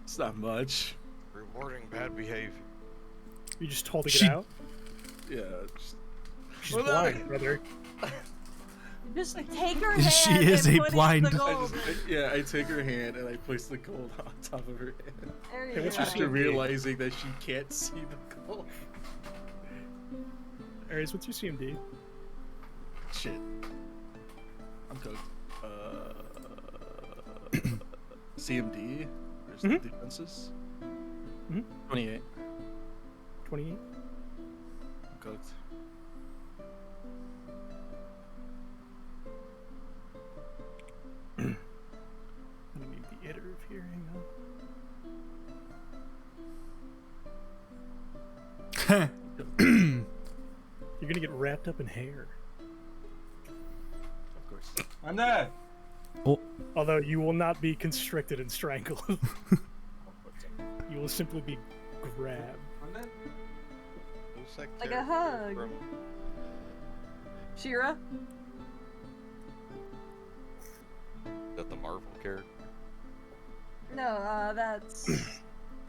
It's not much. Rewarding bad behavior. You just holding She- it out? Yeah. Just... She's Well, no. blind, brother. Just take her hand She is and a put blind- in the gold. I take her hand and I place the gold on top of her hand. There Hey, you what's go. your After CMD? realizing that she can't see the gold. Aries, what's your CMD? Shit. I'm cooked. CMD. There's the defenses. 28. 28? I'm cooked. I'm gonna need the iterative here, hang on. You're gonna get wrapped up in hair. Of course. I'm there. Oh, Although you will not be constricted and strangled. You will simply be grabbed. I'm there. Who's that Like a character hug. from- Shira? Is that the Marvel character? No, that's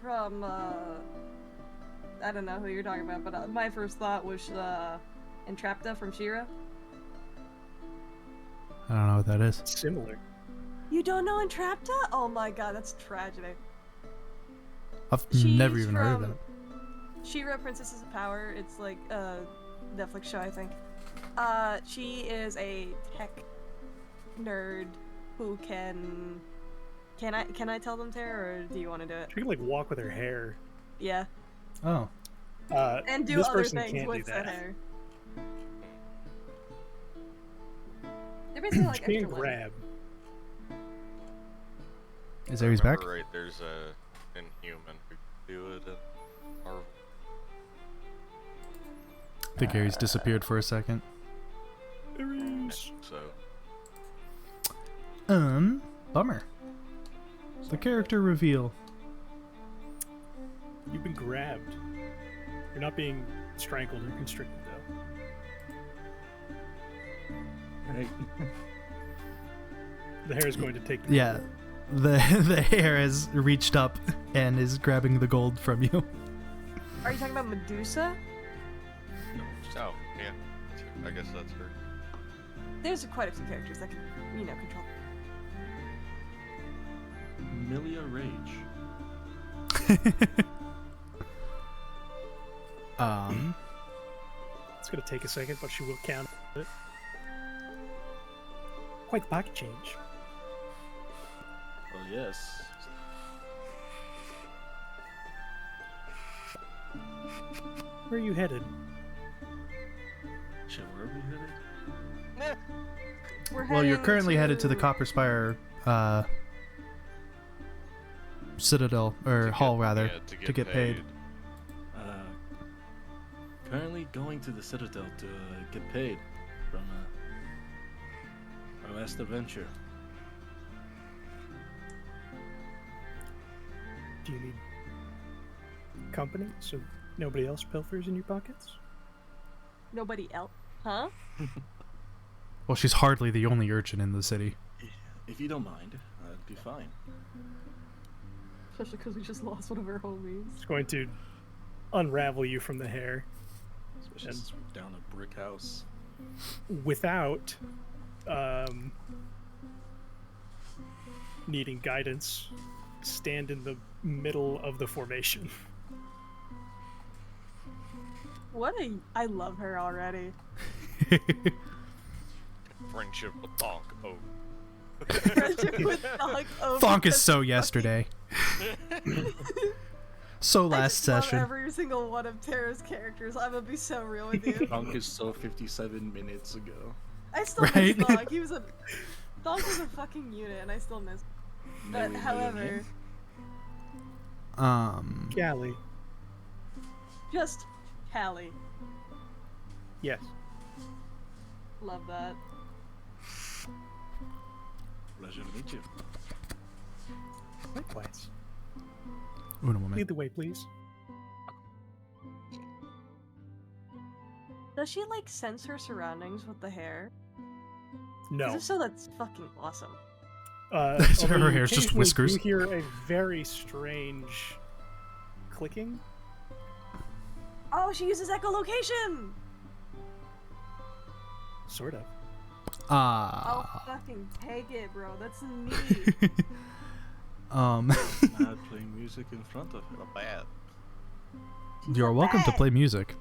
from, I don't know who you're talking about, but my first thought was, Entrapta from Shira. I don't know what that is. Similar. You don't know Entrapta? Oh my god, that's tragedy. I've She's never even heard of from that. Shira, Princesses of Power. It's like a Netflix show, I think. She is a tech nerd who can... Can I tell them, Tara, or do you want to do it? She can like walk with her hair. Yeah. Oh. And do this other person things can't do with the that. hair. They're basically like She can extra women. grab. Is Ares back? Right, there's a Inhuman who can do it in Marvel. I think Ares disappeared for a second. Aries. So, Bummer. The character reveal. You've been grabbed. You're not being strangled or constricted though. Right. The hair is going to take the Yeah. The hair has reached up and is grabbing the gold from you. Are you talking about Medusa? oh, yeah. I guess that's her. There's quite a few characters that can, control. Milia Rage. It's gonna take a second, but she will count it. Quite the pocket change. Oh yes. Where are you headed? Shit, where are we headed? Well, you're currently headed to the Copper Spire Citadel, or Hall rather, Yeah, to get paid. Currently going to the Citadel to get paid from our last adventure. Do you need company so nobody else pilfers in your pockets? Nobody else. Huh? Well, she's hardly the only urchin in the city. If you don't mind, that'd be fine. Especially because we just lost one of our homies. It's going to unravel you from the hair Especially since we're down a brick house. without needing guidance. Stand in the middle of the formation. I love her already. Friendship with Thonk. Oh. Friendship with Thonk. Oh, Thonk is because so yesterday. So I last just love session. every single one of Tara's characters. I'm gonna be so real with you. Punk is so 57 minutes ago. I still Right? miss Thonk. Thonk was a fucking unit, and I still miss. But Maybe however, Callie. Just Callie. Yes. Love that. Pleasure to meet you. Likewise. Uno moment. Lead the way, please. Does she like sense her surroundings with the hair? 'Cause No. if so, that's fucking awesome. Her Although you hair's just occasionally whiskers. You hear a very strange clicking. Oh, she uses echolocation! Sort of. I'll fucking take it, bro. That's neat. Mad playing music in front of her. Not bad. You're welcome to play music.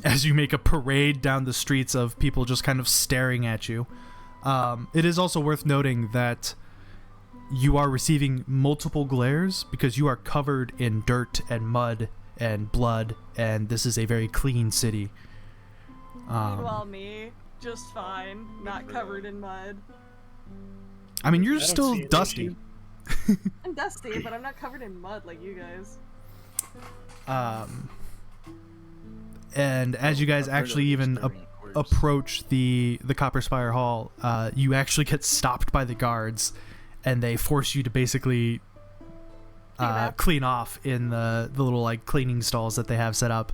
As you make a parade down the streets of people just kind of staring at you. It is also worth noting that you are receiving multiple glares because you are covered in dirt and mud and blood, and this is a very clean city. Meanwhile, me, just fine, not covered in mud. I mean, you're I don't still see an dusty. issue. I'm dusty, but I'm not covered in mud like you guys. And as you guys actually even approach the Copper Spire Hall, you actually get stopped by the guards, and they force you to basically clean off in the little like cleaning stalls that they have set up.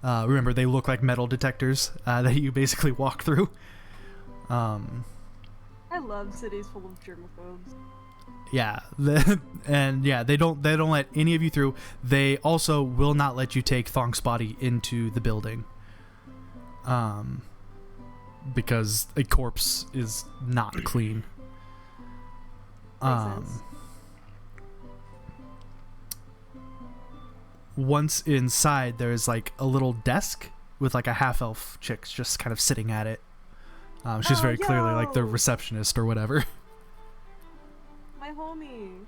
Remember, they look like metal detectors that you basically walk through. I love cities full of germaphobes. Yeah, they don't let any of you through. They also will not let you take Thonk's body into the building, because a corpse is not clean. Makes sense. Once inside, there's like a little desk with like a half-elf chick just kind of sitting at it. She's Oh, very clearly like the yo! receptionist or whatever. My homie.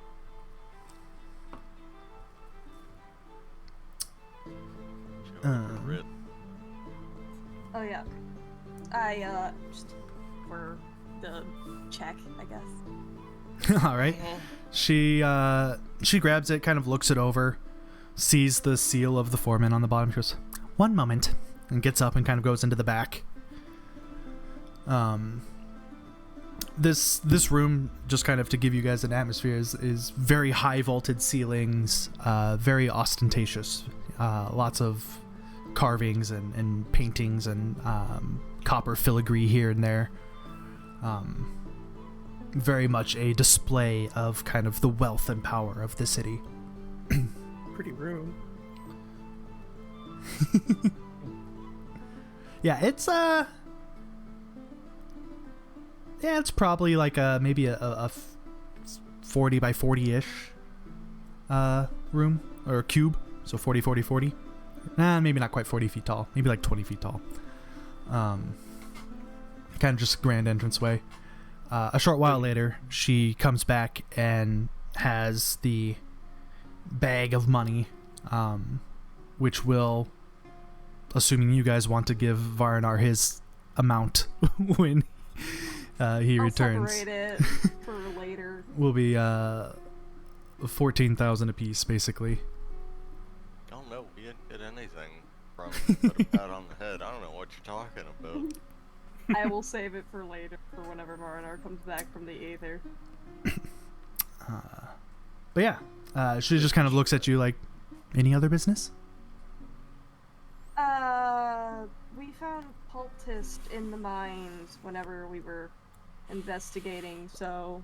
Oh yeah. I just for the check, I guess. All right. She grabs it, kind of looks it over, sees the seal of the foreman on the bottom. She goes, "One moment," and gets up and kind of goes into the back. This room, just kind of to give you guys an atmosphere, is very high vaulted ceilings, very ostentatious, lots of carvings and paintings and copper filigree here and there. Very much a display of kind of the wealth and power of the city. Pretty room. Yeah, it's probably like maybe a 40 by 40-ish room or cube, so 40 40 40. Nah, maybe not quite 40 feet tall, maybe like 20 feet tall. Kind of just grand entranceway. A short while later, she comes back and has the bag of money, which will, assuming you guys want to give Varnar his amount when he returns, I'll separate it for later. will be 14,000 apiece, basically. Oh no, we didn't get anything from put a pat on the head. I don't know what you're talking about. I will save it for later, for whenever Marinar comes back from the Aether. But yeah, she just kind of looks at you like, any other business? We found cultist in the mines whenever we were investigating, so...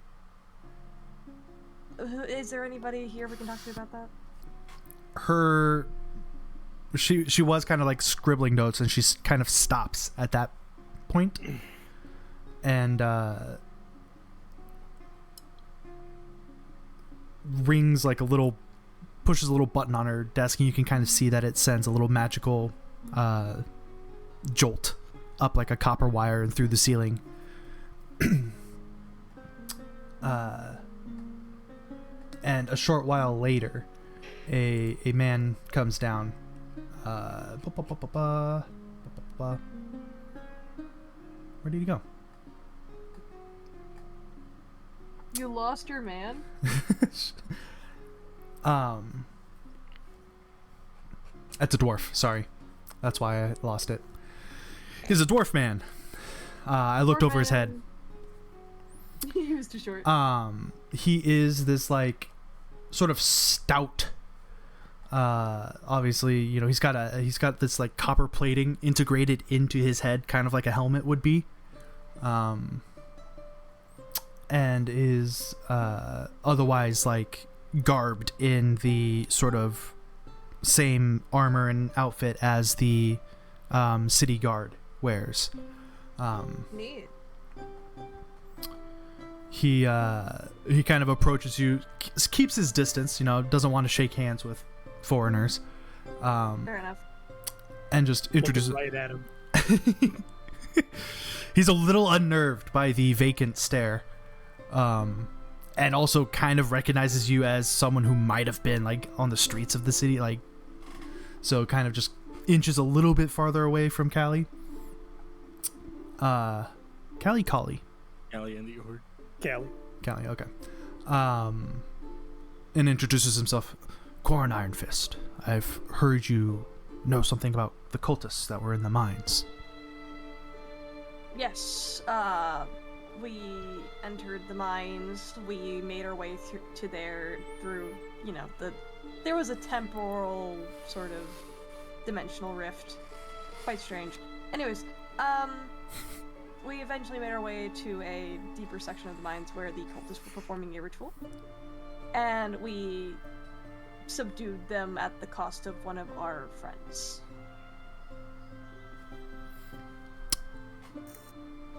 Is there anybody here we can talk to about that? She was kind of like scribbling notes, and she kind of stops at that point, and rings like pushes a little button on her desk, and you can kind of see that it sends a little magical jolt up like a copper wire and through the ceiling. And a short while later, a man comes down. Where did he go? You lost your man? It's a dwarf. Sorry, that's why I lost it. He's a dwarf man. I looked over his head. He was too short. He is this like sort of stout. Obviously, you know, he's got this like copper plating integrated into his head, kind of like a helmet would be. And is otherwise like garbed in the sort of same armor and outfit as the city guard wears. Neat. He kind of approaches you, keeps his distance, you know, doesn't want to shake hands with foreigners. Fair enough. And just introduces. Looking right at him. He's a little unnerved by the vacant stare. And also kind of recognizes you as someone who might have been like on the streets of the city, like, so kind of just inches a little bit farther away from Callie. Callie. Callie and the Ord. Callie, okay. And introduces himself. Corin Iron Fist. I've heard you know something about the cultists that were in the mines. Yes, we entered the mines. We made our way through, you know, there was a temporal sort of dimensional rift. Quite strange. Anyways, we eventually made our way to a deeper section of the mines where the cultists were performing a ritual. And we subdued them at the cost of one of our friends.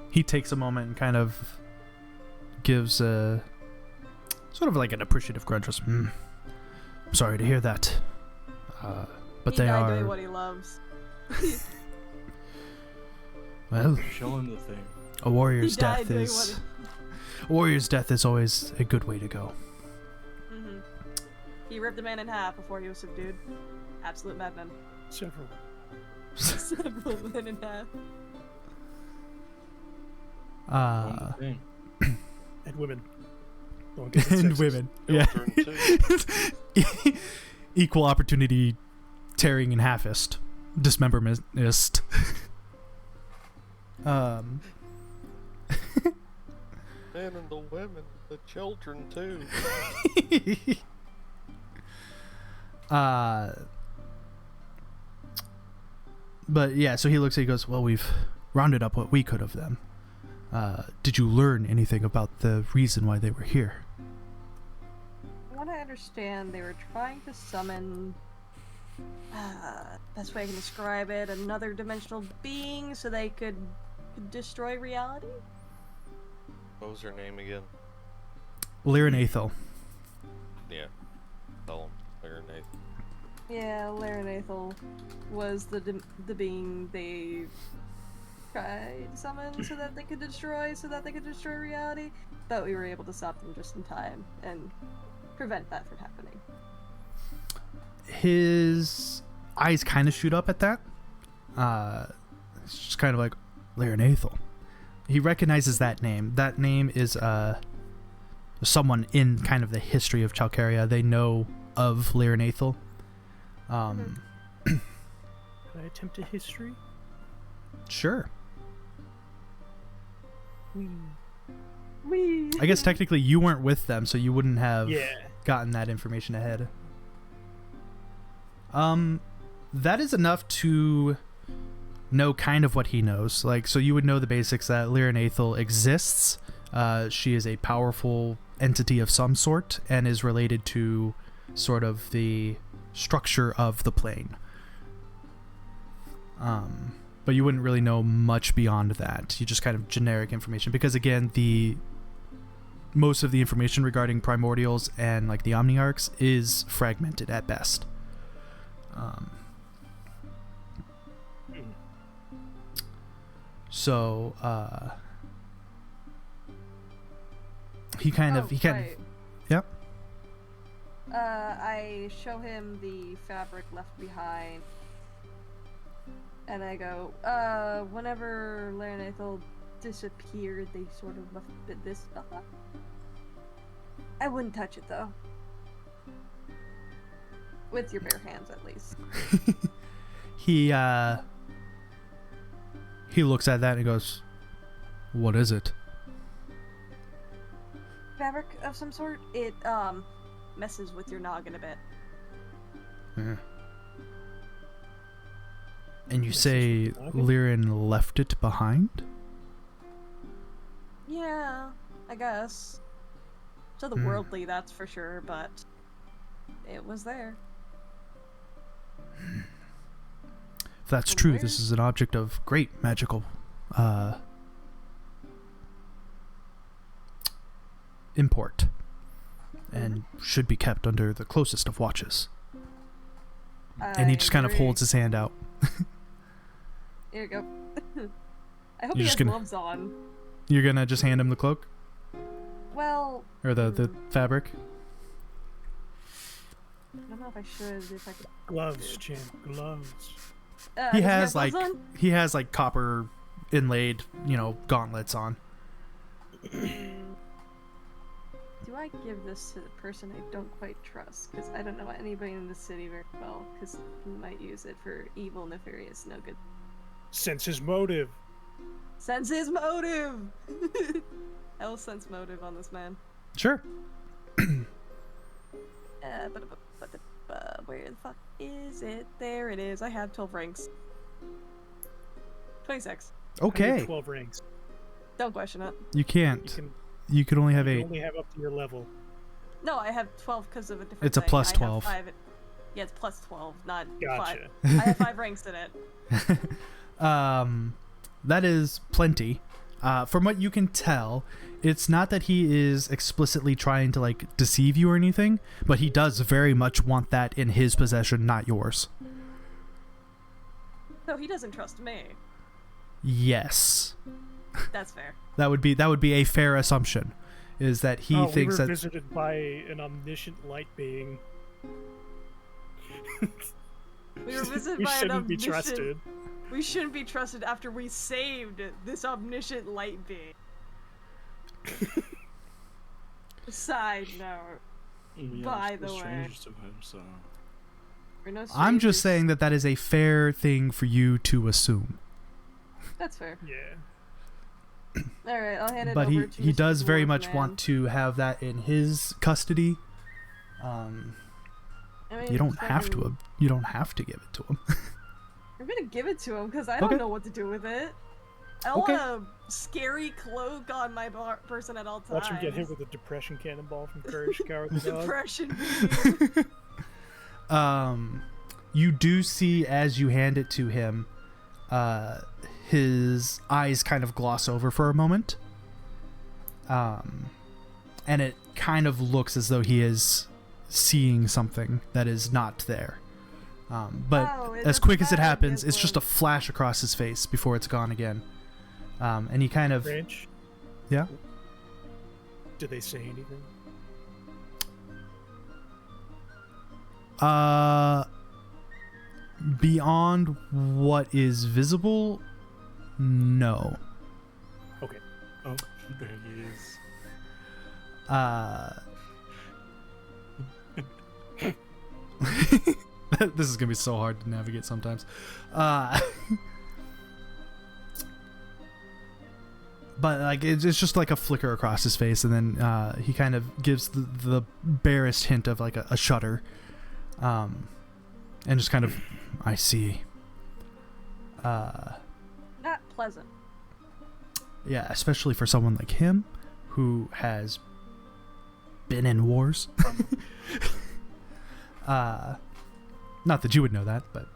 He takes a moment and kind of gives a sort of like an appreciative grunt. Just, I'm sorry to hear that. But they died are doing what he loves. Well, Show him the thing. a warrior's He died death doing is a warrior's death is always a good way to go. Mm-hmm. He ripped a man in half before he was subdued. Absolute madman. Several. Several men in half. Show him the thing. And women. Don't get it And sexist. women, yeah. Equal opportunity, tearing in halfist, dismembermentist. Men and the women, the children too. But yeah, so he looks at you, goes, well, we've rounded up what we could of them. Did you learn anything about the reason why they were here? From what I understand, they were trying to summon, best way I can describe it, another dimensional being so they could destroy reality? What was her name again? Lyran Yeah. Tell him. Claire Nathan. Yeah, Larinathal was the being they tried to summon so that they could destroy reality, but we were able to stop them just in time and prevent that from happening. His eyes kind of shoot up at that. It's just kind of like, Lyran. He recognizes that name. That name is someone in kind of the history of Chalcaria. They know of Lyran. Can I attempt a history? Sure. We. I guess technically you weren't with them, so you wouldn't have Yeah. gotten that information ahead. That is enough to know kind of what he knows. Like, so you would know the basics that Lyran exists. She is a powerful entity of some sort and is related to sort of the structure of the plane. But you wouldn't really know much beyond that. You just kind of generic information, because again, most of the information regarding primordials and like the omniarchs is fragmented at best. So he kind of Right. Yep. I show him the fabric left behind, and I go, whenever Larinathal disappeared, they sort of left this behind. I wouldn't touch it though. With your bare hands, at least. He looks at that and he goes, "What is it?" Fabric of some sort. It messes with your noggin a bit. Yeah. And you say Liren left it behind? Yeah, I guess. So the worldly, that's for sure, but it was there. If that's true, this is an object of great magical import and should be kept under the closest of watches. And he just kind of holds his hand out. Here you go. I hope You're he just has gonna- gloves on. You're gonna just hand him the cloak? Well, Or the fabric? I don't know if I should. If I could. Gloves, champ, gloves. He does have has gloves like on? he has like copper inlaid, gauntlets on. Do I give this to the person I don't quite trust? Because I don't know anybody in the city very well. Because he might use it for evil, nefarious, no good. Sense his motive. Sense his motive. I will sense motive on this man. Sure. Where the fuck is it? There it is. I have 12 ranks. 26. Okay. 12 rings. Don't question it. You can't. You could only have You 8. only have up to your level. No, I have 12 because of a different It's a thing. plus I have 12. 5. Yeah, it's plus 12, not Gotcha. 5. I have 5 ranks in it. That is plenty. From what you can tell, it's not that he is explicitly trying to like deceive you or anything, but he does very much want that in his possession, not yours. So he doesn't trust me. Yes. That's fair. That would be a fair assumption, is that he thinks we were that visited by an omniscient light being. We were visited We by an shouldn't be omniscient... trusted. We shouldn't be trusted after we saved this omniscient light being. Side note. By the way. strangers to him, so We're no I'm just strangers. saying that is a fair thing for you to assume. That's fair. Yeah. Alright, I'll hand it But over to he Mr. does very Dwarf much Man. want to have that in his custody. I mean, You don't have fucking- to. You don't have to give it to him. I'm gonna give it to him because I don't Okay. know what to do with it. I don't Okay. want a scary cloak on my person at all times. Watch him get hit with a depression cannonball from Courage the Cowardly Dog. Depression. You do see as you hand it to him, his eyes kind of gloss over for a moment. And it kind of looks as though he is seeing something that is not there. But Oh, it as doesn't quick as it matter, happens, it's it's just a like- flash across his face before it's gone again. And he kind of... Branch, Yeah? did they say anything? Beyond what is visible, no. Okay. oh, there he is. This is gonna be so hard to navigate sometimes. But like it's just like a flicker across his face, and then he kind of gives the barest hint of like a shudder, and just kind of, I see. Not pleasant. Yeah, especially for someone like him, who has been in wars. Not that you would know that, but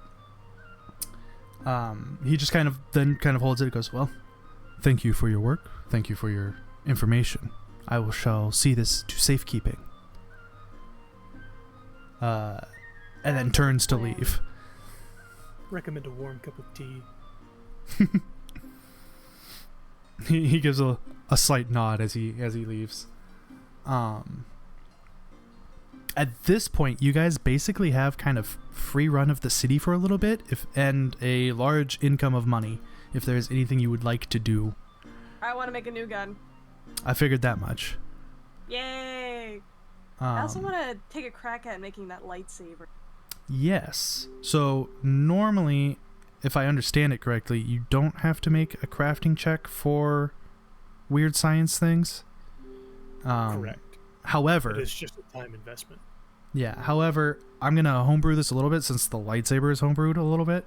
he just kind of holds it and goes, well, thank you for your work. Thank you for your information. I shall see this to safekeeping. And then turns to leave. Recommend a warm cup of tea. He gives a slight nod as he leaves. At this point, you guys basically have kind of free run of the city for a little bit, and a large income of money. If there's anything you would like to do, I want to make a new gun. I figured that much. Yay! I also want to take a crack at making that lightsaber. Yes. So normally, if I understand it correctly, you don't have to make a crafting check for weird science things. Correct. However, It is just a time investment. yeah. However, I'm gonna homebrew this a little bit since the lightsaber is homebrewed a little bit.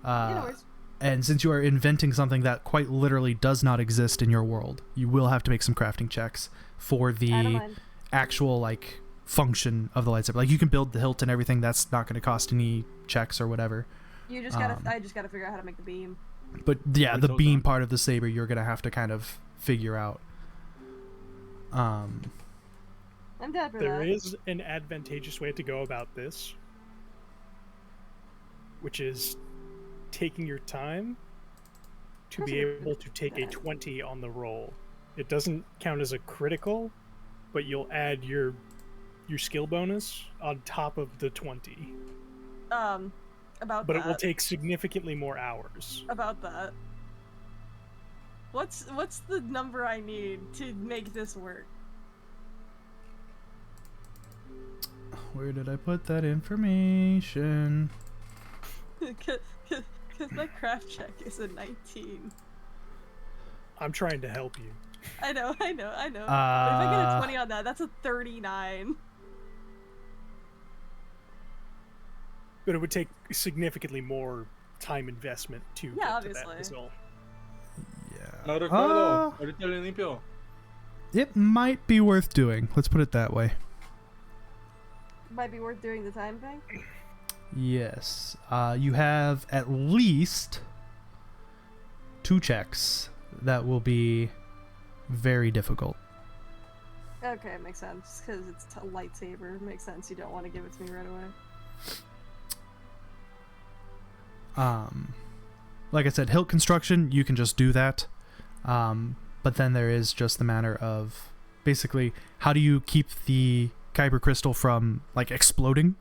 Yeah, no worries. And since you are inventing something that quite literally does not exist in your world, you will have to make some crafting checks for I don't the mind. actual like function of the lightsaber. Like you can build the hilt and everything. That's not going to cost any checks or whatever. You just gotta. I just gotta figure out how to make the beam. But yeah, Already the told beam them. part of the saber you're going to have to kind of figure out. I'm down for There that. is an advantageous way to go about this, which is taking your time to be able to take a 20 on the roll. It doesn't count as a critical, but you'll add your skill bonus on top of the 20. About But that. it will take significantly more hours. About that. What's the number I need to make this work? Where did I put that information? Because my craft check is a 19. I'm trying to help you. I know. But if I get a 20 on that, that's a 39. But it would take significantly more time investment to Yeah, get to obviously. that result. Yeah. No recuerdo. Ahorita le limpio. It might be worth doing. Let's put it that way. Might be worth doing the time thing. Yes. You have at least 2 checks that will be very difficult. Okay, makes sense. Because it's a lightsaber. Makes sense. You don't want to give it to me right away. Like I said, hilt construction, you can just do that. But then there is just the matter of basically how do you keep the kyber crystal from like exploding?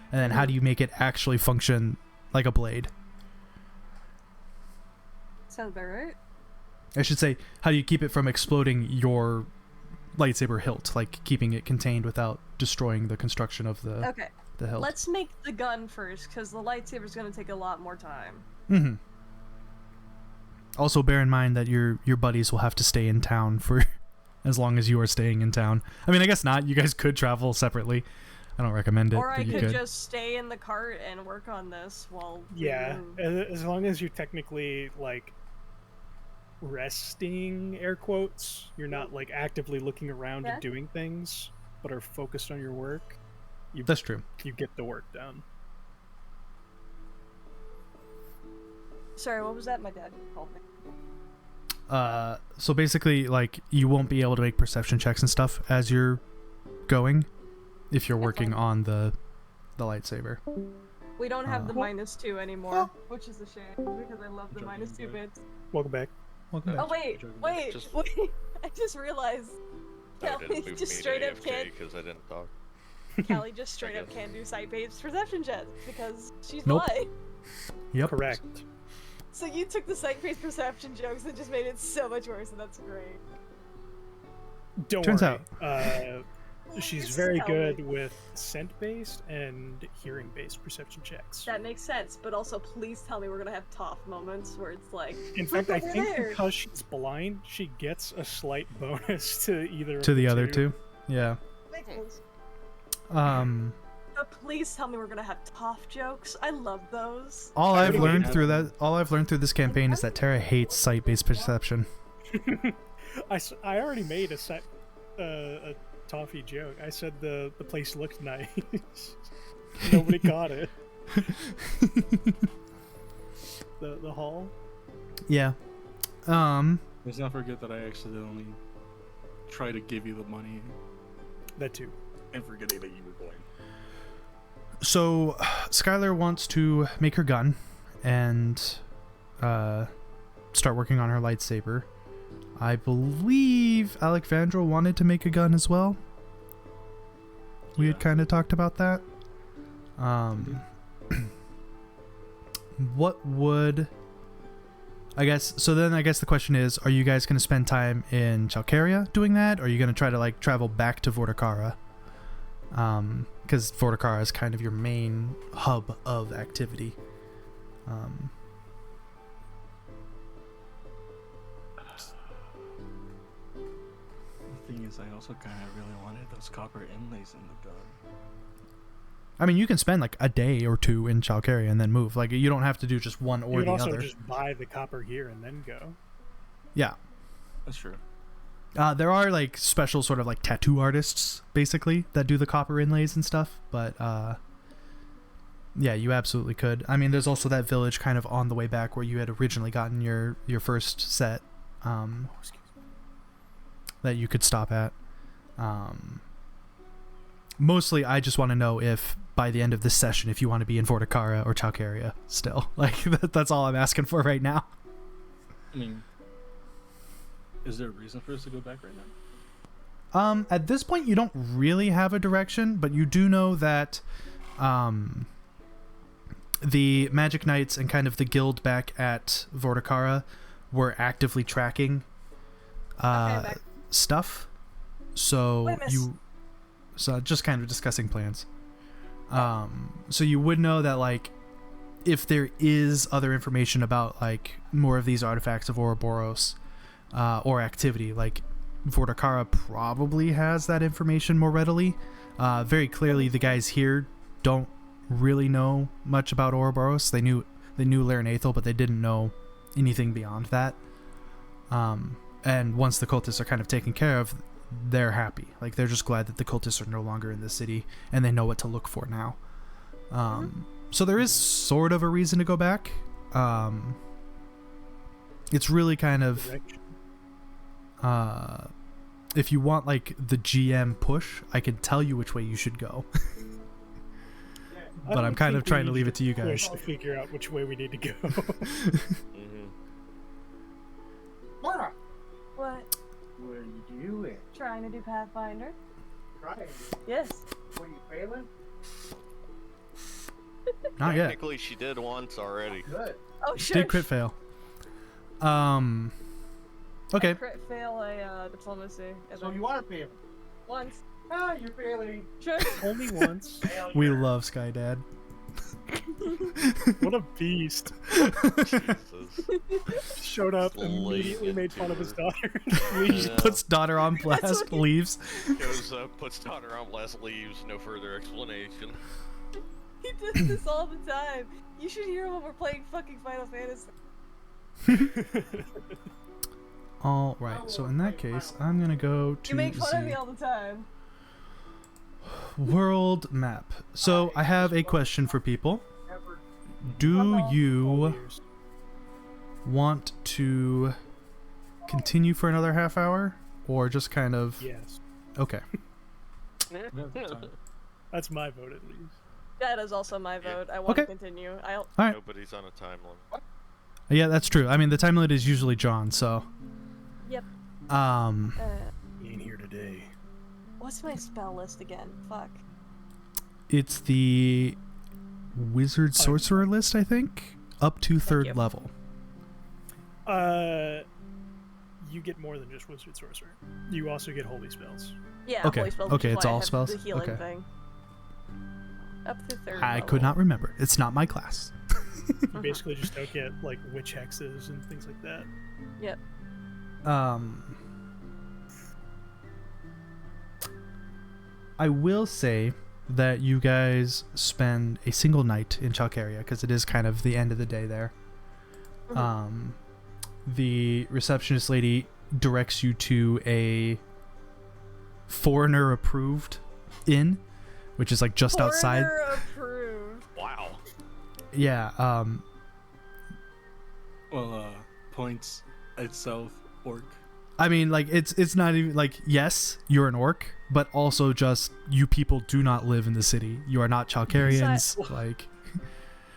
And then how do you make it actually function like a blade? Sounds about right. I should say, how do you keep it from exploding your lightsaber hilt, like keeping it contained without destroying the construction of the Okay, hilt? let's make the gun first, because the lightsaber's going to take a lot more time. Mm-hmm. Also, bear in mind that your buddies will have to stay in town for as long as you are staying in town. I mean, I guess not. You guys could travel separately. I don't recommend it, Or I but you could could. just stay in the cart and work on this while we Yeah, move. as long as you're technically like resting, air quotes, you're not like actively looking around Yeah. and doing things, but are focused on your work. That's true. You get the work done. Sorry, what was that? My dad called me. So basically, like, you won't be able to make perception checks and stuff as you're going if you're That's working fine. on the lightsaber. We don't have the Well- -2 anymore, which is a shame because I love the -2 bits. Welcome back. Welcome Oh back. wait, wait, Just- wait! I just realized I Callie didn't move just me straight to up can't. because I didn't talk. Callie just straight up guess. can't do sight-based perception checks because she's Nope. blind. Yep. Correct. So you took the sight-based perception jokes and just made it so much worse, and that's great. Don't Turns worry. She's Please very tell good me. with scent-based and hearing-based perception checks. That makes sense, but also please tell me we're gonna have Toph moments where it's like. In fact, I over think there. because she's blind, she gets a slight bonus to either To of the other two. Yeah. Makes sense. But please tell me we're gonna have Toph jokes. I love those. All I I've really learned have- through this campaign is that Tara hates sight-based perception. I already made a toffee joke. I said the place looked nice. Nobody caught it. The hall. Yeah. Let's not forget that I accidentally try to give you the money That too. and forgetting that you were going. So, Skylar wants to make her gun and start working on her lightsaber. I believe Alexandra wanted to make a gun as well. We had Yeah. kind of talked about that. What would... I guess the question is, are you guys going to spend time in Chalcaria doing that? Or are you going to try to, like, travel back to Vortikara? because Vortikara is kind of your main hub of activity. The thing is, I also kind of really wanted those copper inlays in the gun. I mean, you can spend like a day or two in Chalcaria and then move. Like, you don't have to do just one You or can the also other. just buy the copper here and then go. Yeah. That's true. There are like special sort of like tattoo artists basically that do the copper inlays and stuff, but yeah, you absolutely could. I mean, there's also that village kind of on the way back where you had originally gotten your first set that you could stop at. Mostly I just want to know if by the end of this session if you want to be in Vortikara or Chalcaria still. Like that's all I'm asking for right now. I mean, is there a reason for us to go back right now? At this point, you don't really have a direction, but you do know that the Magic Knights and kind of the guild back at Vortikara were actively tracking back. stuff. So Wait, miss. so just kind of discussing plans. So you would know that like if there is other information about like more of these artifacts of Ouroboros or activity, like Vortikara probably has that information more readily. Very clearly, the guys here don't really know much about Ouroboros. They knew Larinathal, but they didn't know anything beyond that. And once the cultists are kind of taken care of, they're happy. Like they're just glad that the cultists are no longer in the city and they know what to look for now. So there is sort of a reason to go back. It's really kind of if you want like the GM push, I can tell you which way you should go. But I'm kind of trying to leave it to you guys. Push to figure out which way we need to go. Mara, What? what are you doing? Trying to do Pathfinder? Trying. Yes. What are you failing? Not yet. Technically, she did once already. Good. Oh, sure. Did crit fail. Okay. Crit fail a diplomacy. And So then you are failing. once. Ah, you're failing. Sure. Only once. Failure. We love Sky Dad. What a beast. Jesus. Showed up, Late immediately made fun of his daughter. He puts daughter on blast, leaves. Goes up, puts daughter on blast, leaves, no further explanation. He does this all the time. You should hear him when we're playing fucking Final Fantasy. All right. So in that case, I'm gonna go to You make fun of me the all the time. world map. So I have a question for people. Effort. Do All you years. want to continue for another half hour, or just kind of? Yes. Okay. That's my vote at least. That is also my vote. I want Okay. to continue. I'll. All right. Nobody's on a time limit. Yeah, that's true. I mean, the time limit is usually John, so. Yep. He ain't here today. What's my spell list again? Fuck. It's the wizard sorcerer list, I think, up to you. third level. You get more than just wizard sorcerer. You also get holy spells. Yeah. Okay, Holy spells, okay, which is it's why I all have spells? The healing Okay. thing. Up to third. I level. could not remember. It's not my class. You basically just don't get like witch hexes and things like that. Yep. I will say that you guys spend a single night in Chalcaria because it is kind of the end of the day there. Mhm. The receptionist lady directs you to a foreigner approved inn, which is like just outside. Foreigner approved. Wow. Yeah. Well, points itself, orc. I mean, like it's not even like, yes, you're an orc, but also just you people do not live in the city. You are not Chalcarians. Like,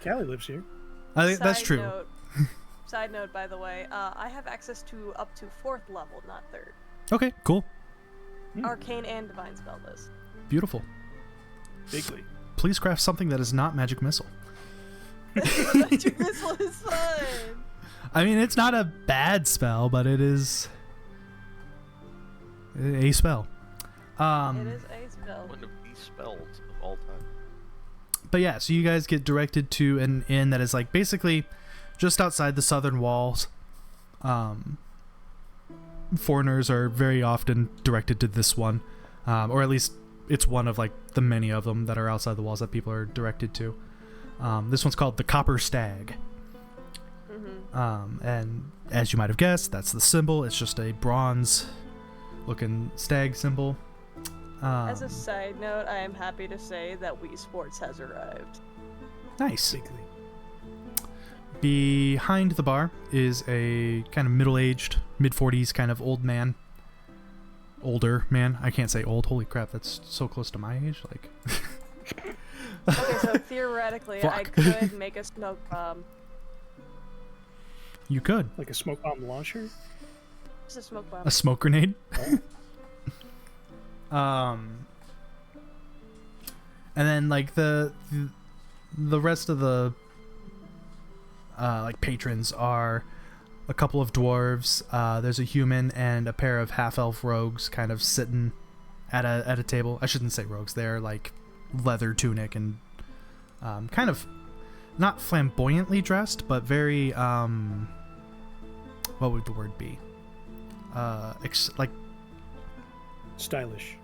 Callie lives here. I think that's Side true. Note, side note, by the way, I have access to up to 4th level, not 3rd. Okay, cool, Arcane and Divine spell list. beautiful. Bigly. Please craft something that is not magic missile. Magic missile is fun. I mean, it's not a bad spell, but it is a spell. It is a spell. One of these spells. all time. But yeah, so you guys get directed to an inn that is like basically just outside the southern walls. Foreigners are very often directed to this one, or at least it's one of like the many of them that are outside the walls that people are directed to. This one's called the Copper Stag. And as you might have guessed, that's the symbol. It's just a bronze looking stag symbol. As a side note, I am happy to say that Wii Sports has arrived. Nice. Basically. Behind the bar is a kind of middle-aged, mid-40s kind of old man. Older man. I can't say old. Holy crap, that's so close to my age. Like. Okay, so theoretically, I Fuck. could make a smoke bomb. You could. Like a smoke bomb launcher? Just a smoke bomb. A smoke grenade. And then like the rest of the like patrons are a couple of dwarves. There's a human and a pair of half-elf rogues kind of sitting at a table. I shouldn't say rogues. They're like leather tunic and kind of not flamboyantly dressed, but very what would the word be? Like Stylish.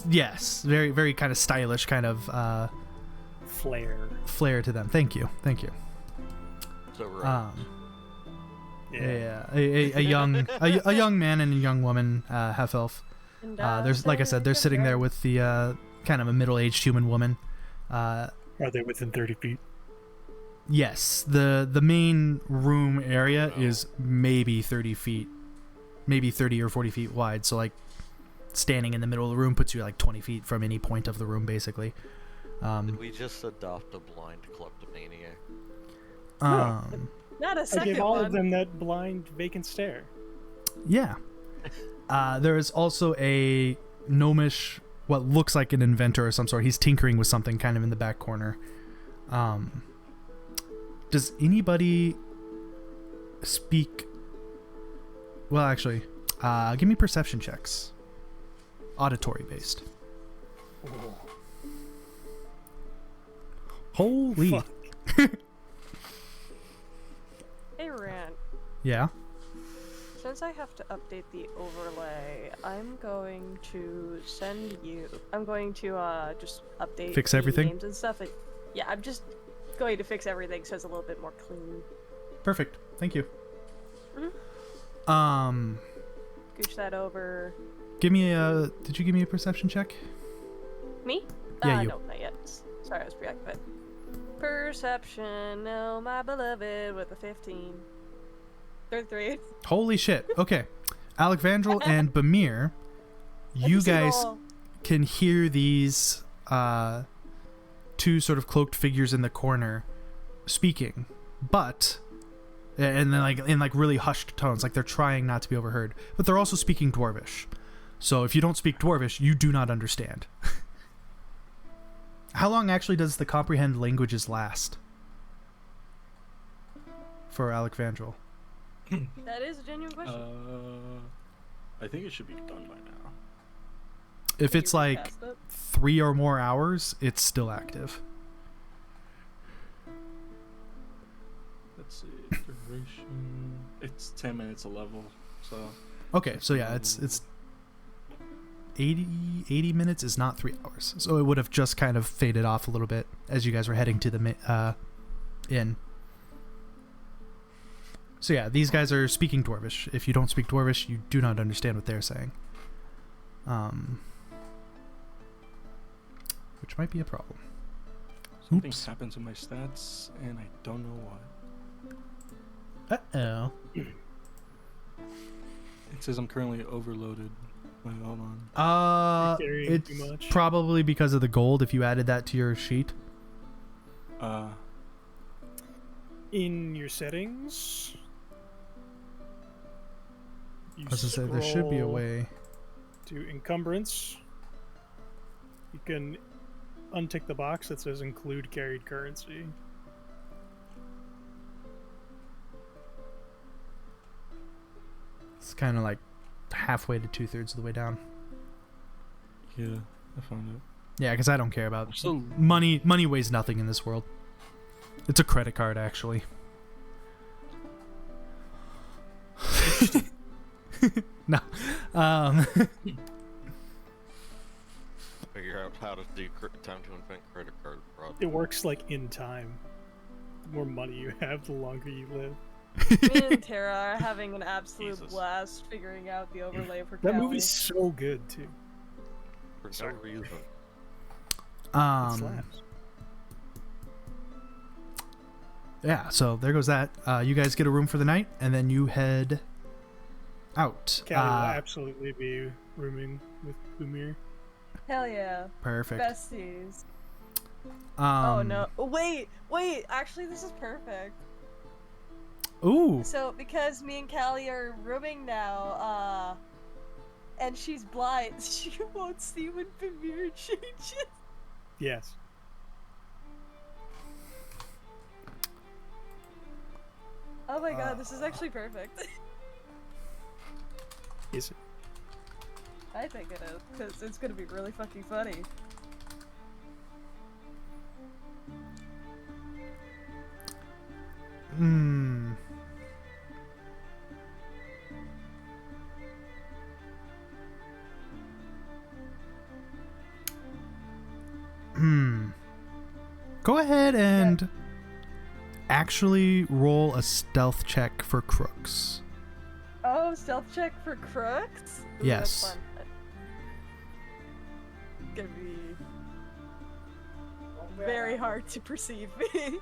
yes, very very kind of stylish, kind of Flair. to them. Thank you. So right. Yeah, a young a young man and a young woman, half elf. And, There's like I said, they're sitting there with the kind of a middle-aged human woman. Are they within 30 feet? Yes, the main room area is maybe 30 feet, maybe 30 or 40 feet wide. So like standing in the middle of the room puts you like 20 feet from any point of the room, basically. Did we just adopt a blind kleptomaniac? Not a I second gave all one. of them that blind vacant stare. Yeah. There is also a gnomish, what looks like an inventor or some sort. He's tinkering with something kind of in the back corner. Does anybody speak? Well, actually, give me perception checks. Auditory based. Holy. Fuck. Hey, Rand. Yeah. Since I have to update the overlay, I'm going to send you. I'm going to just update. Fix the everything? Games and stuff. Yeah, I'm just going to fix everything so it's a little bit more clean. Perfect. Thank you. Gooch that over. Give me a. Did you give me a perception check? Me? Yeah, you. No, not yet. Sorry, I was preoccupied. Perception, no, my beloved, with a 15. 33. Holy shit. Okay. Alexandril and Bamir, you guys can hear these two sort of cloaked figures in the corner speaking, but and then like in like really hushed tones, like they're trying not to be overheard, but they're also speaking Dwarvish. So if you don't speak Dwarvish, you do not understand. How long actually does the comprehend languages last for Alexandril? That is a genuine question. I think it should be done by now. If it's You like recast it? 3 or more hours, it's still active. Let's see. Duration. It's 10 minutes a level, so. Okay, so yeah, it's 80 minutes is not 3 hours. So it would have just kind of faded off a little bit as you guys were heading to the inn. So yeah, these guys are speaking Dwarvish. If you don't speak Dwarvish, you do not understand what they're saying. Which might be a problem. Something Oops. happened to my stats, and I don't know why. Uh-oh. It says I'm currently overloaded. Wait, hold on. You're carrying It's too much. probably because of the gold if you added that to your sheet. In your settings, you I was gonna say, there should be a scroll way. to encumbrance. You can untick the box that says include carried currency. It's kind of like halfway to 2/3 of the way down. Yeah, I found it. Yeah, because I don't care about So money. Money weighs nothing in this world. It's a credit card, actually. No. Figure out how to do time to invent credit card fraud. It works like in time. The more money you have, the longer you live. Me and Tara are having an absolute Jesus. blast figuring out the overlay for That Callie. movie's so good too. For Sorry. no reason. It slaps. Yeah, so there goes that. You guys get a room for the night, and then you head out. Callie will absolutely be rooming with Bumir. Hell yeah. Perfect. Besties. Oh Um, no. Wait. Actually, this is perfect. Ooh. So, because me and Callie are rooming now, and she's blind, she won't see when Bamir changes. Yes. Oh my god, this is actually perfect. Is it? I think it is, because it's gonna be really fucking funny. Hmm. Go ahead and actually roll a stealth check for crooks. Oh, stealth check for crooks? Ooh, Yes. That's fun. It's gonna be very hard to perceive me.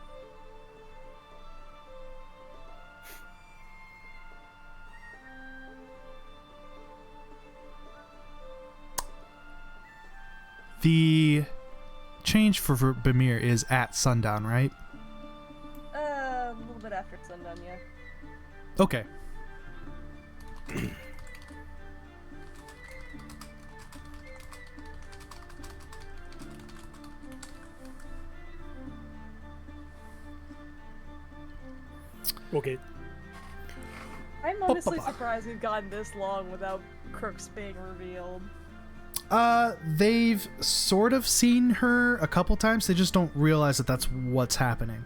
The change for Bamir is at sundown, right? A little bit after sundown, yeah. Okay. Okay. I'm honestly surprised we've gotten this long without crooks being revealed. They've sort of seen her a couple times. They just don't realize that that's what's happening.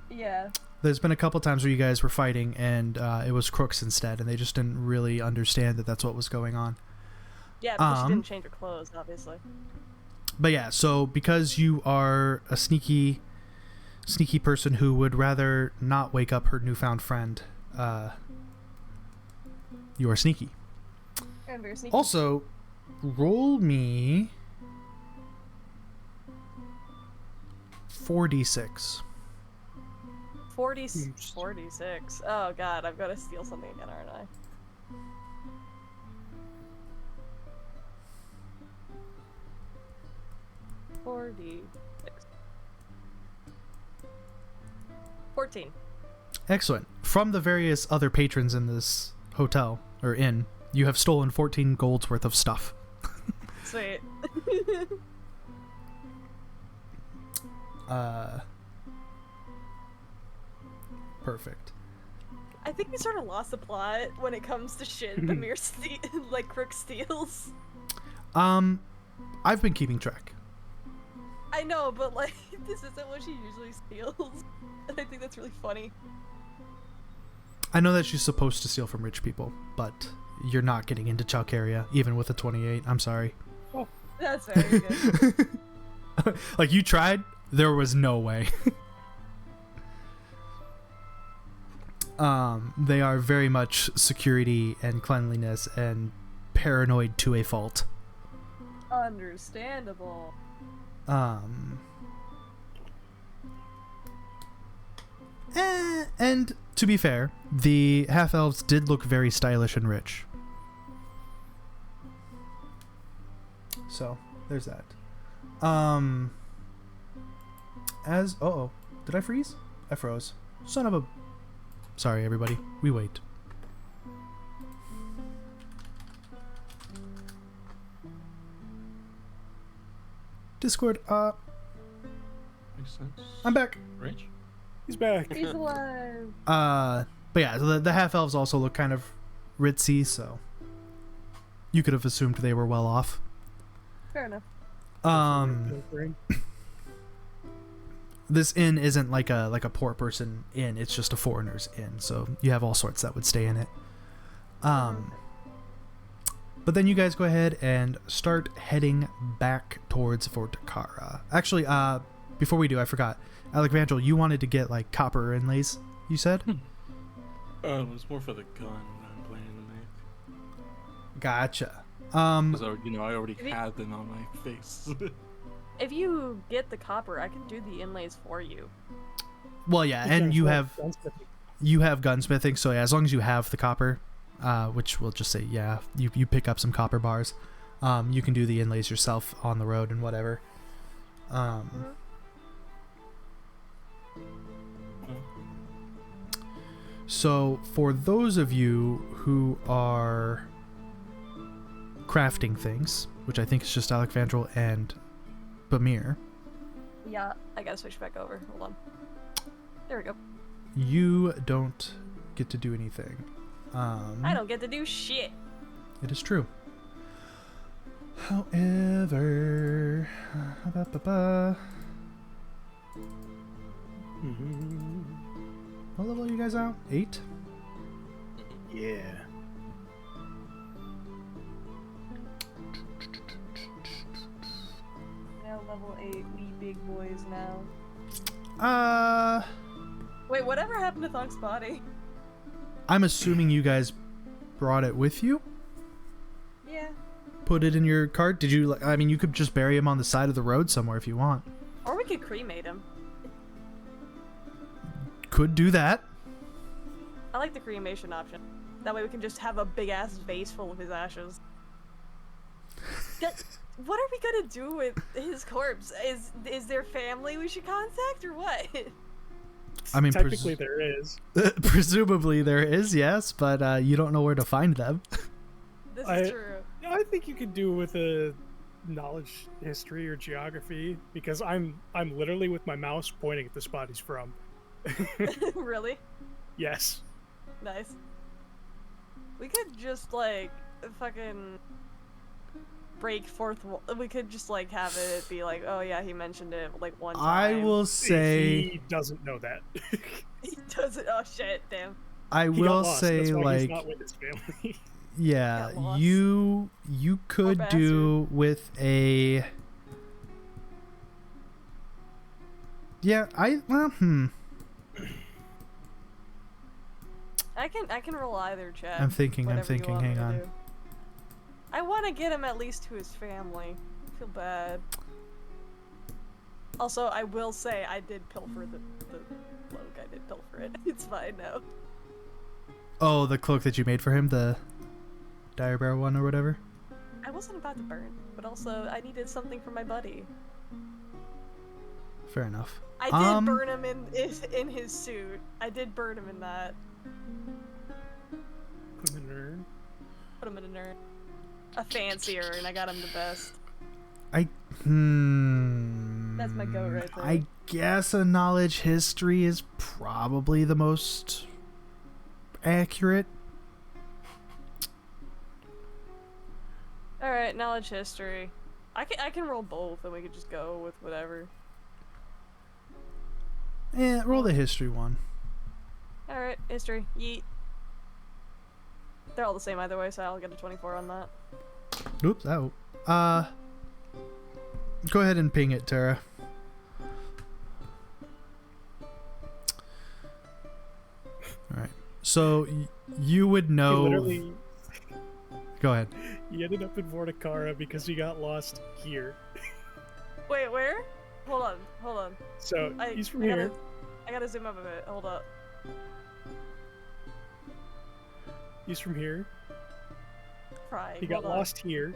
Yeah. There's been a couple times where you guys were fighting and it was crooks instead, and they just didn't really understand that that's what was going on. Yeah, because she didn't change her clothes, obviously. But yeah, so because you are a sneaky person who would rather not wake up her newfound friend, you are sneaky. And very sneaky. Also, roll me 4d6. 46. Oh god, I've got to steal something again, aren't I? $46. 14. Excellent. From the various other patrons in this hotel, or inn, you have stolen 14 gold's worth of stuff. Sweet. Perfect. I think we sort of lost the plot when it comes to shit Amir like Crook steals. I've been keeping track. I know, but like, this isn't what she usually steals. And I think that's really funny. I know that she's supposed to steal from rich people, but you're not getting into Chalcaria, even with a 28. I'm sorry. That's very good. Like, you tried, there was no way. They are very much security and cleanliness and paranoid to a fault. Understandable. And to be fair, the half-elves did look very stylish and rich. So, there's that. Uh-oh. Did I freeze? I froze. Son of a... Sorry, everybody. We wait. Discord, Makes sense. I'm back. Rich? He's back. He's alive. But yeah, so the half-elves also look kind of ritzy, so... You could have assumed they were well off. Fair enough. Pilfering. This inn isn't like a poor person inn. It's just a foreigner's inn. So you have all sorts that would stay in it. But then you guys go ahead and start heading back towards Fort Takara. Actually, before we do, I forgot. Alexandra, you wanted to get like copper inlays, you said? It's more for the gun I'm planning to make. Gotcha. Because I already had them on my face. If you get the copper, I can do the inlays for you. Well, yeah, and you have gunsmithing, so yeah, as long as you have the copper, which we'll just say, yeah, you pick up some copper bars, you can do the inlays yourself on the road and whatever. So for those of you who are crafting things, which I think is just Alexandra and Bamir, Yeah, I gotta switch back over. Hold on. There we go. you don't get to do anything. I don't get to do shit. It is true. However, what level are you guys out? 8? Yeah. Now level 8, we big boys now. Wait, whatever happened to Thunk's body? I'm assuming you guys brought it with you? Yeah. Put it in your cart? Did you, I mean, you could just bury him on the side of the road somewhere if you want. Or we could cremate him. Could do that. I like the cremation option. That way we can just have a big ass vase full of his ashes. What are we gonna do with his corpse? Is there family we should contact or what? I mean, Technically there is. presumably there is, yes, but you don't know where to find them. This is true. I think you could do with a knowledge history or geography, because I'm literally with my mouse pointing at the spot he's from. Really? Yes. Nice. We could just like fucking break fourth wall. We could just like have it be like, oh yeah, he mentioned it like one time. I will say He doesn't know that. He doesn't. Oh shit! Damn. I He got will lost, say that's why like he's not with his family. yeah, Got lost. you could bastard. do with a yeah, I can roll either check. I'm thinking, whatever you want me hang to on. do. I want to get him at least to his family. I feel bad. Also, I will say I did pilfer the cloak. I did pilfer it. It's fine now. Oh, the cloak that you made for him, the dire bear one or whatever. I wasn't about to burn, but also I needed something for my buddy. Fair enough. I did burn him in his suit. I did burn him in that. Put him in an urn. Put him in an urn. A fancier, and I got him the best. That's my goat right there. I guess a knowledge history is probably the most accurate. All right, knowledge history. I can roll both, and we could just go with whatever. Yeah, roll the history one. All right, history. Yeet. They're all the same either way, so I'll get a 24 on that. Oops, out. Go ahead and ping it, Tara. Alright. So, you would He know... literally, Go ahead. he ended up in Vorticara because he got lost here. Wait, where? Hold on. So he's from I here. I gotta zoom up a bit. Hold up. He's from here. Crying. He got Hold on. lost here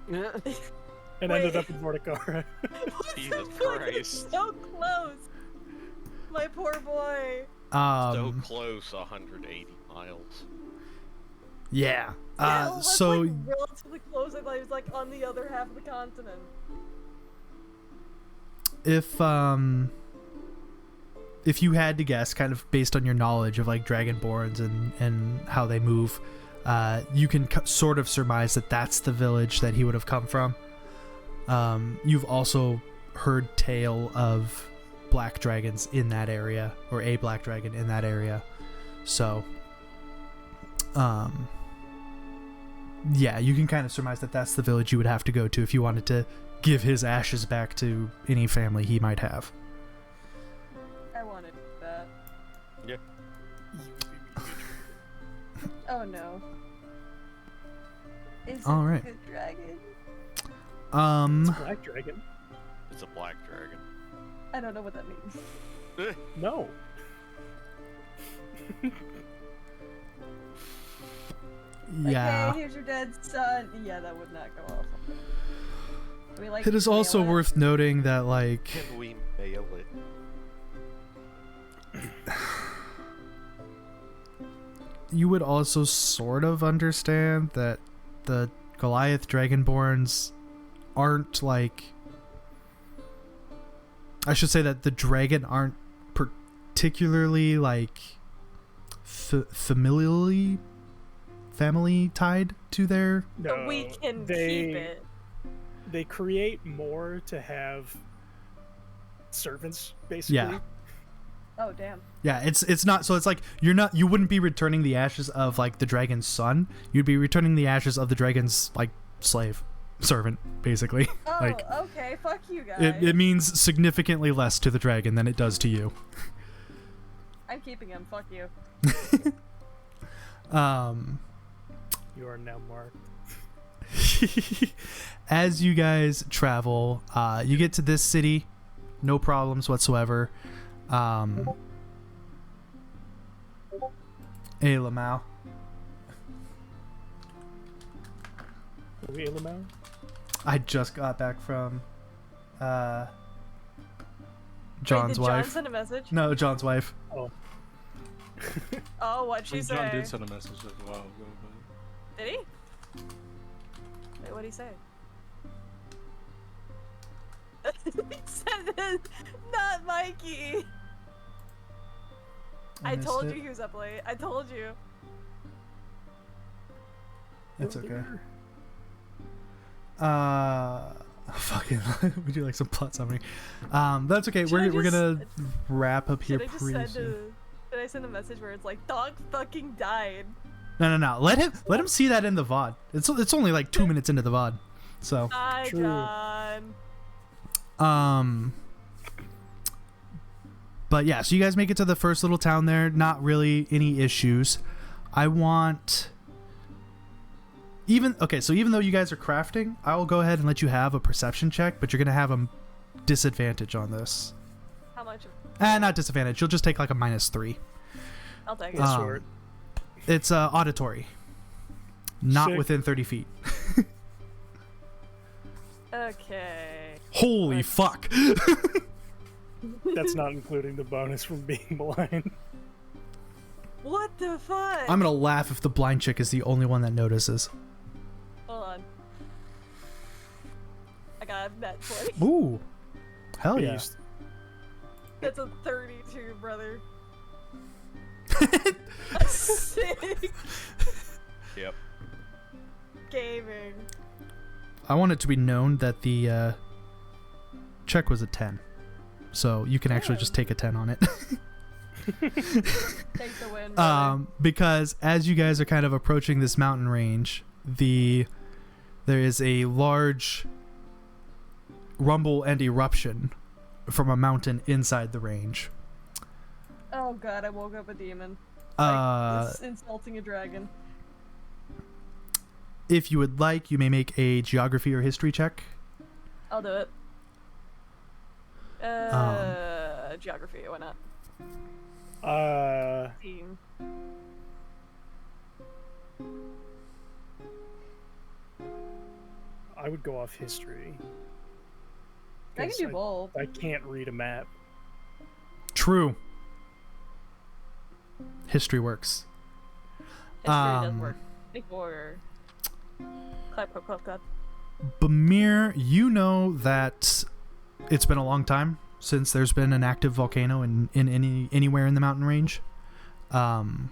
and Wait. ended up in Vorticara. Jesus Fuck, Christ. it's so close. My poor boy. So close, 180 miles. Yeah. Yeah, that's So, like relatively close. I thought he was like on the other half of the continent. if you had to guess, kind of based on your knowledge of like Dragonborns and how they move, you can sort of surmise that that's the village that he would have come from. You've also heard tale of black dragons in that area, or a black dragon in that area. So, yeah, you can kind of surmise that that's the village you would have to go to if you wanted to give his ashes back to any family he might have. I wanted that. Yeah. Oh no. Is All it right. a dragon? Black dragon? It's a black dragon. I don't know what that means. No. Yeah. Okay, here's your dead son. Yeah, that would not go off. Do we, like, It is also mail it? worth noting that, like, Can we mail it? you would also sort of understand that the Goliath Dragonborns aren't, like... I should say that the dragon aren't particularly, like, family tied to their... No. But we can they, keep it. They create more to have servants, basically. Yeah. Oh damn. Yeah, it's not, so it's like you wouldn't be returning the ashes of, like, the dragon's son. You'd be returning the ashes of the dragon's, like, slave servant, basically. Oh, Like, okay. Fuck you guys. it means significantly less to the dragon than it does to you. I'm keeping him. Fuck you. You are now marked. As you guys travel, you get to this city, no problems whatsoever. Hey, Lamau. Elamau? I just got back from Wait, John's did John wife. send a message? No, John's wife. Oh. Oh, what'd I she mean, say? John did send a message like a while ago, but Did he? Wait, what'd he say? He said this, not Mikey. I missed told it. you he was up late. I told you. It's okay. Fucking, we do like some plot summary. That's okay. Should I We're just- gonna wrap up here Should I just pretty send soon. Did I send a message where it's like, dog fucking died? No. Let him see that in the VOD. It's only like 2 minutes into the VOD, so. Hi, True. John. But yeah, so you guys make it to the first little town there. Not really any issues. Even though you guys are crafting, I will go ahead and let you have a perception check, but you're gonna have a disadvantage on this. How much? Not disadvantage. You'll just take like a -3. I'll take it. What Um, sort? It's auditory, not Sick. within 30 feet. Okay. Holy Let's- fuck! That's not including the bonus from being blind. What the fuck? I'm gonna laugh if the blind chick is the only one that notices. Hold on. I got that 20. Ooh, hell yeah! Beast. That's a 32, brother. Sick. Yep. Gaming. I want it to be known that the check was a 10, so you can actually just take a 10 on it. Take the win, brother. Because as you guys are kind of approaching this mountain range, there is a large rumble and eruption from a mountain inside the range. Oh god, I woke up a demon. It's insulting a dragon. If you would like, you may make a geography or history check. I'll do it. Geography, why not? Team. I would go off history. I can 'Cause do both. I can't read a map. True. History works. History does Um, work. Think more. Clap, clap, clap, clap. Bamir, you know that it's been a long time since there's been an active volcano in anywhere in the mountain range. Callie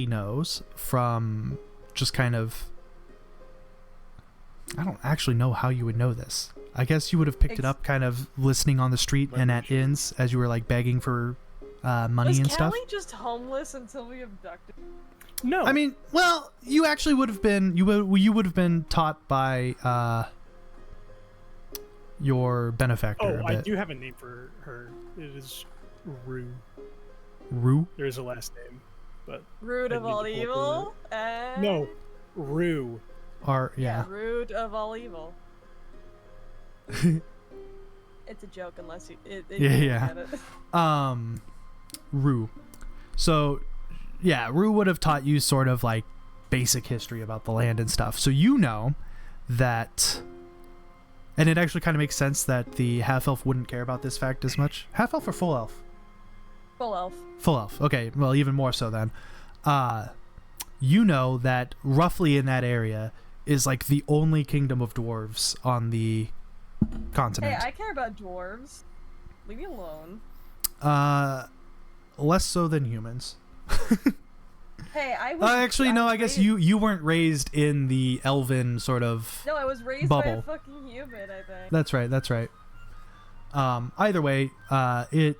knows from just kind of I don't actually know how you would know this. I guess you would have picked it up kind of listening on the street and at inns as you were like begging for money and stuff. Was Callie just homeless until we abducted? No. I mean, well, you actually would have been you would have been taught by your benefactor. Oh, I do have a name for her. It is Rue. Rue? There's a last name, but Root I of need to all pull up evil? no, Rue. Yeah. Root of all evil. It's a joke unless you. Yeah. Get it. Rue. So, yeah, Rue would have taught you sort of like basic history about the land and stuff. So you know that, and it actually kind of makes sense that the half elf wouldn't care about this fact as much. Half elf or full elf? Full elf. Full elf. Okay, well, even more so then. You know that roughly in that area is like the only kingdom of dwarves on the continent. Hey, I care about dwarves. Leave me alone. Less so than humans. Hey, I was. Actually, no. I guess you weren't raised in the elven sort of. No, I was raised by bubble. a fucking human. I think. That's right. That's right. Either way, I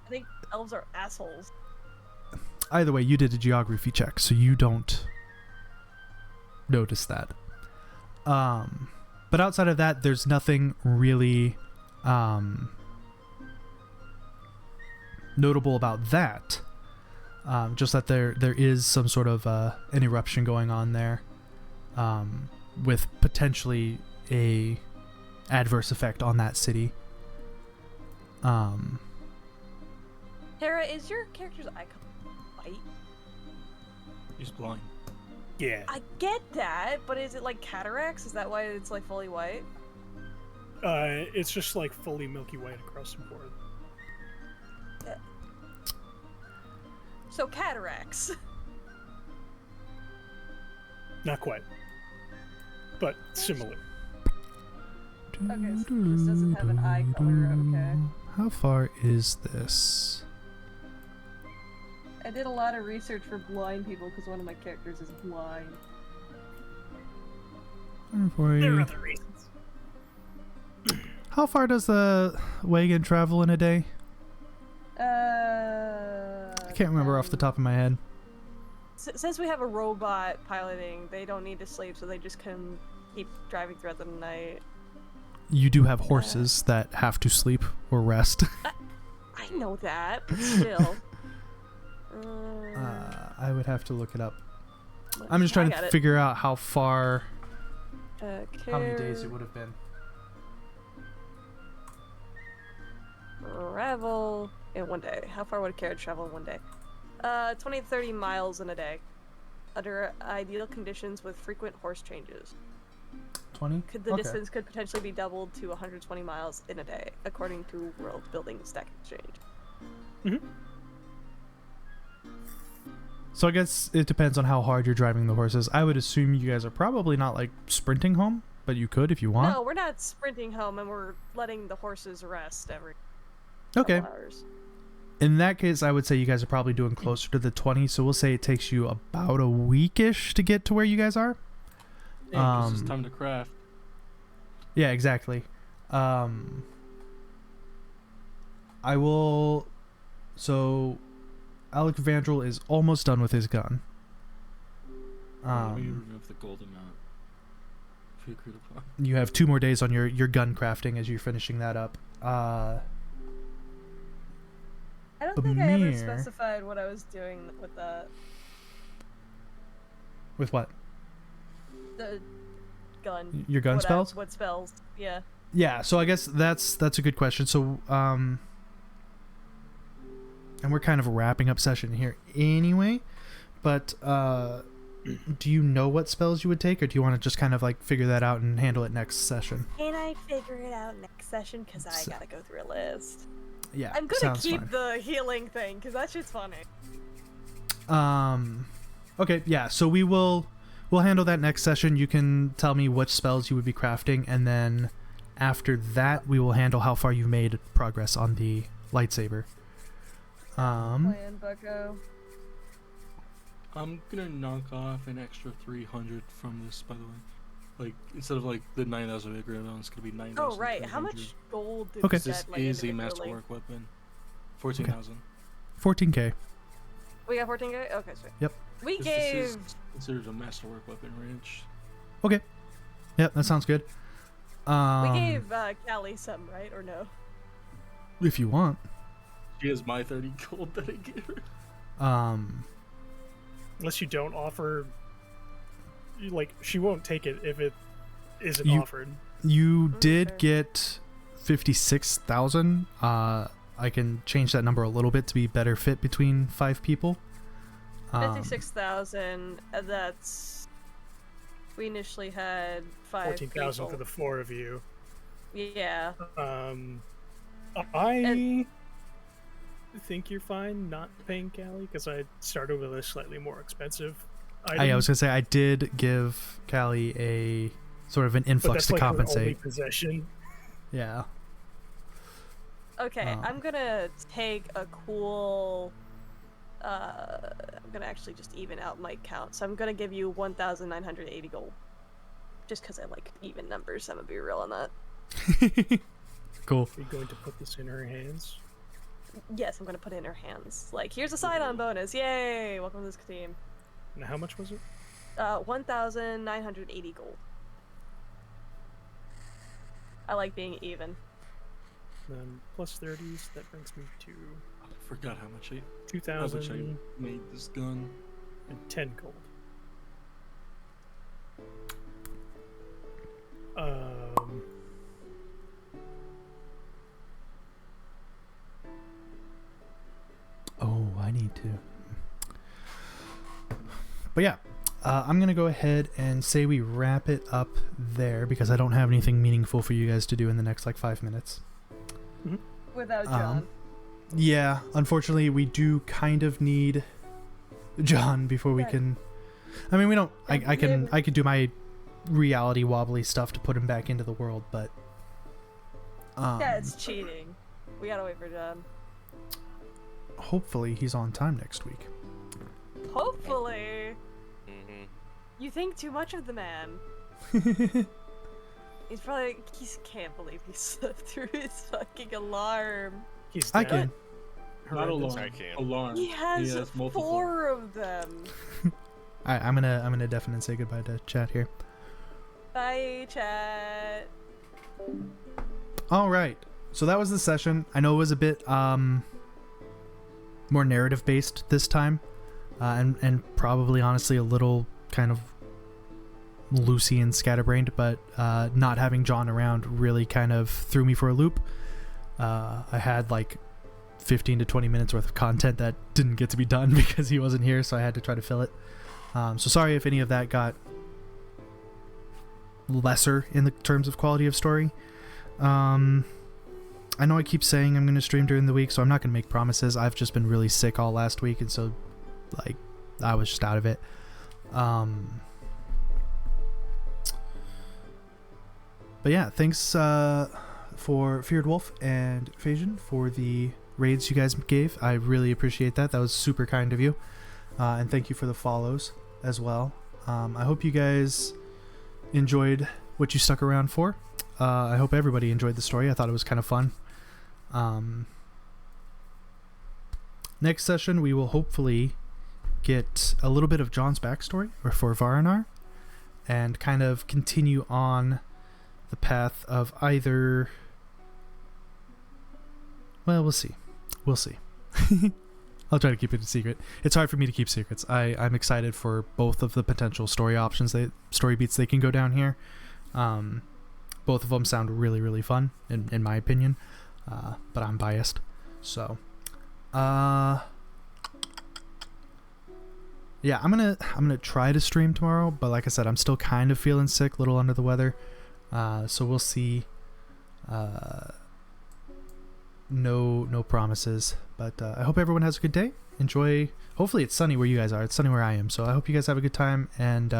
think elves are assholes. Either way, you did a geography check, so you don't notice that. But outside of that, there's nothing really notable about that. Just that there is some sort of an eruption going on there, with potentially a adverse effect on that city. Tara, is your character's icon white? He's blind. Yeah. I get that, but is it like cataracts? Is that why it's like fully white? It's just like fully milky white across the board. So cataracts. Not quite, but similar. Okay, so this doesn't have an eye color. Okay. How far is this? I did a lot of research for blind people because one of my characters is blind. There are other reasons. How far does the wagon travel in a day? I Can't remember off the top of my head. Since we have a robot piloting, they don't need to sleep, so they just can keep driving throughout the night. You do have horses that have to sleep or rest. I know that, but still. I would have to look it up. I'm just trying to figure out how far, how many days it would have been. Travel in one day. How far would a carriage travel in one day? 20 to 30 miles in a day. Under ideal conditions with frequent horse changes. 20? The distance could potentially be doubled to 120 miles in a day, according to World Building Stack Exchange. Mm-hmm. So I guess it depends on how hard you're driving the horses. I would assume you guys are probably not like sprinting home, but you could if you want. No, we're not sprinting home, and we're letting the horses rest every Okay. couple hours. In that case, I would say you guys are probably doing closer to the 20, so we'll say it takes you about a weekish to get to where you guys are. Yeah, 'cause it's time to craft. Yeah, exactly. I will... So, Alec Vandrel is almost done with his gun. We remove the gold amount. If we agreed upon. You have 2 more days on your gun crafting as you're finishing that up. I don't think I ever Bamir. specified what I was doing with that. With what? The gun. Your gun spells? What spells? Yeah. Yeah, so I guess that's a good question. So, and we're kind of wrapping up session here anyway, but do you know what spells you would take, or do you want to just kind of like figure that out and handle it next session? Can I figure it out next session? Because I gotta go through a list. Yeah, I'm gonna sounds keep fine. the healing thing, because that shit's funny. Okay, yeah, so we'll handle that next session. You can tell me which spells you would be crafting, and then after that, we will handle how far you've made progress on the lightsaber. Plan, bucko. I'm gonna knock off an extra 300 from this, by the way. Like instead of like the 9,000 Memoriam, it's gonna be 9,000. Oh right, how much gold did Okay. we This get? Like, is a individually? masterwork weapon. 14,000. 14k. We got 14k. Okay, sweet. Yep. We This gave. is considered a masterwork weapon range. Okay. Yep, that sounds good. We gave Callie some, right? Or no? If you want. She has my 30 gold that I gave her. Unless you don't offer, like, she won't take it if it isn't You- offered. You did Okay. get 56,000. I can change that number a little bit to be better fit between 5 people. 56,000. That's. We initially had 5 14,000 for people. the 4 of you. Yeah. I think you're fine not paying Callie because I started with a slightly more expensive item. I was gonna say I did give Callie a sort of an but influx that's to like her only compensate. possession. Yeah. Okay, I'm gonna take a cool. I'm gonna actually just even out my count. So I'm gonna give you 1,980 gold. Just because I like even numbers, I'm gonna be real on that. Cool. Are you going to put this in her hands? Yes, I'm gonna put it in her hands. Like, here's a sign-on bonus. Yay! Welcome to this team. And how much was it? 1,980 gold. I like being even. Then plus 30s, that brings me to I forgot how much I 2,010 made this gun. gold. Oh, I need to. But yeah, I'm going to go ahead and say we wrap it up there because I don't have anything meaningful for you guys to do in the next like 5 minutes. Without John. Yeah, unfortunately, we do kind of need John before we Right. can. I mean, we don't. And I can. maybe- I can do my reality wobbly stuff to put him back into the world, but. Yeah, it's cheating. We gotta wait for John. Hopefully, he's on time next week. Hopefully. Mm-hmm. You think too much of the man. He's probably. He can't believe he slipped through his fucking alarm. He's I dead. can. Not Horrendous. alarm. I can. Alarm. He has, multiple. 4 of them. I'm gonna definitely say goodbye to chat here. Bye, chat. All right. So that was the session. I know it was a bit more narrative based this time, and probably honestly a little kind of loosey and scatterbrained. But not having John around really kind of threw me for a loop. I had like 15 to 20 minutes worth of content that didn't get to be done because he wasn't here, so I had to try to fill it. So sorry if any of that got lesser in the terms of quality of story. I know I keep saying I'm going to stream during the week, so I'm not going to make promises. I've just been really sick all last week, and so like I was just out of it. But yeah, thanks for Feared Wolf and Phasian for the raids you guys gave. I really appreciate that. That was super kind of you. And thank you for the follows as well. I hope you guys enjoyed what you stuck around for. I hope everybody enjoyed the story. I thought it was kind of fun. Next session, we will hopefully get a little bit of John's backstory for Varanar and kind of continue on the path of either... Well, we'll see. We'll see. I'll try to keep it a secret. It's hard for me to keep secrets. I'm excited for both of the potential story options, story beats they can go down here. Both of them sound really, really fun, in my opinion. But I'm biased. So, yeah, I'm gonna try to stream tomorrow, but like I said, I'm still kind of feeling sick, a little under the weather. So we'll see. No promises, but I hope everyone has a good day. Enjoy. Hopefully it's sunny where you guys are. It's sunny where I am, so I hope you guys have a good time, and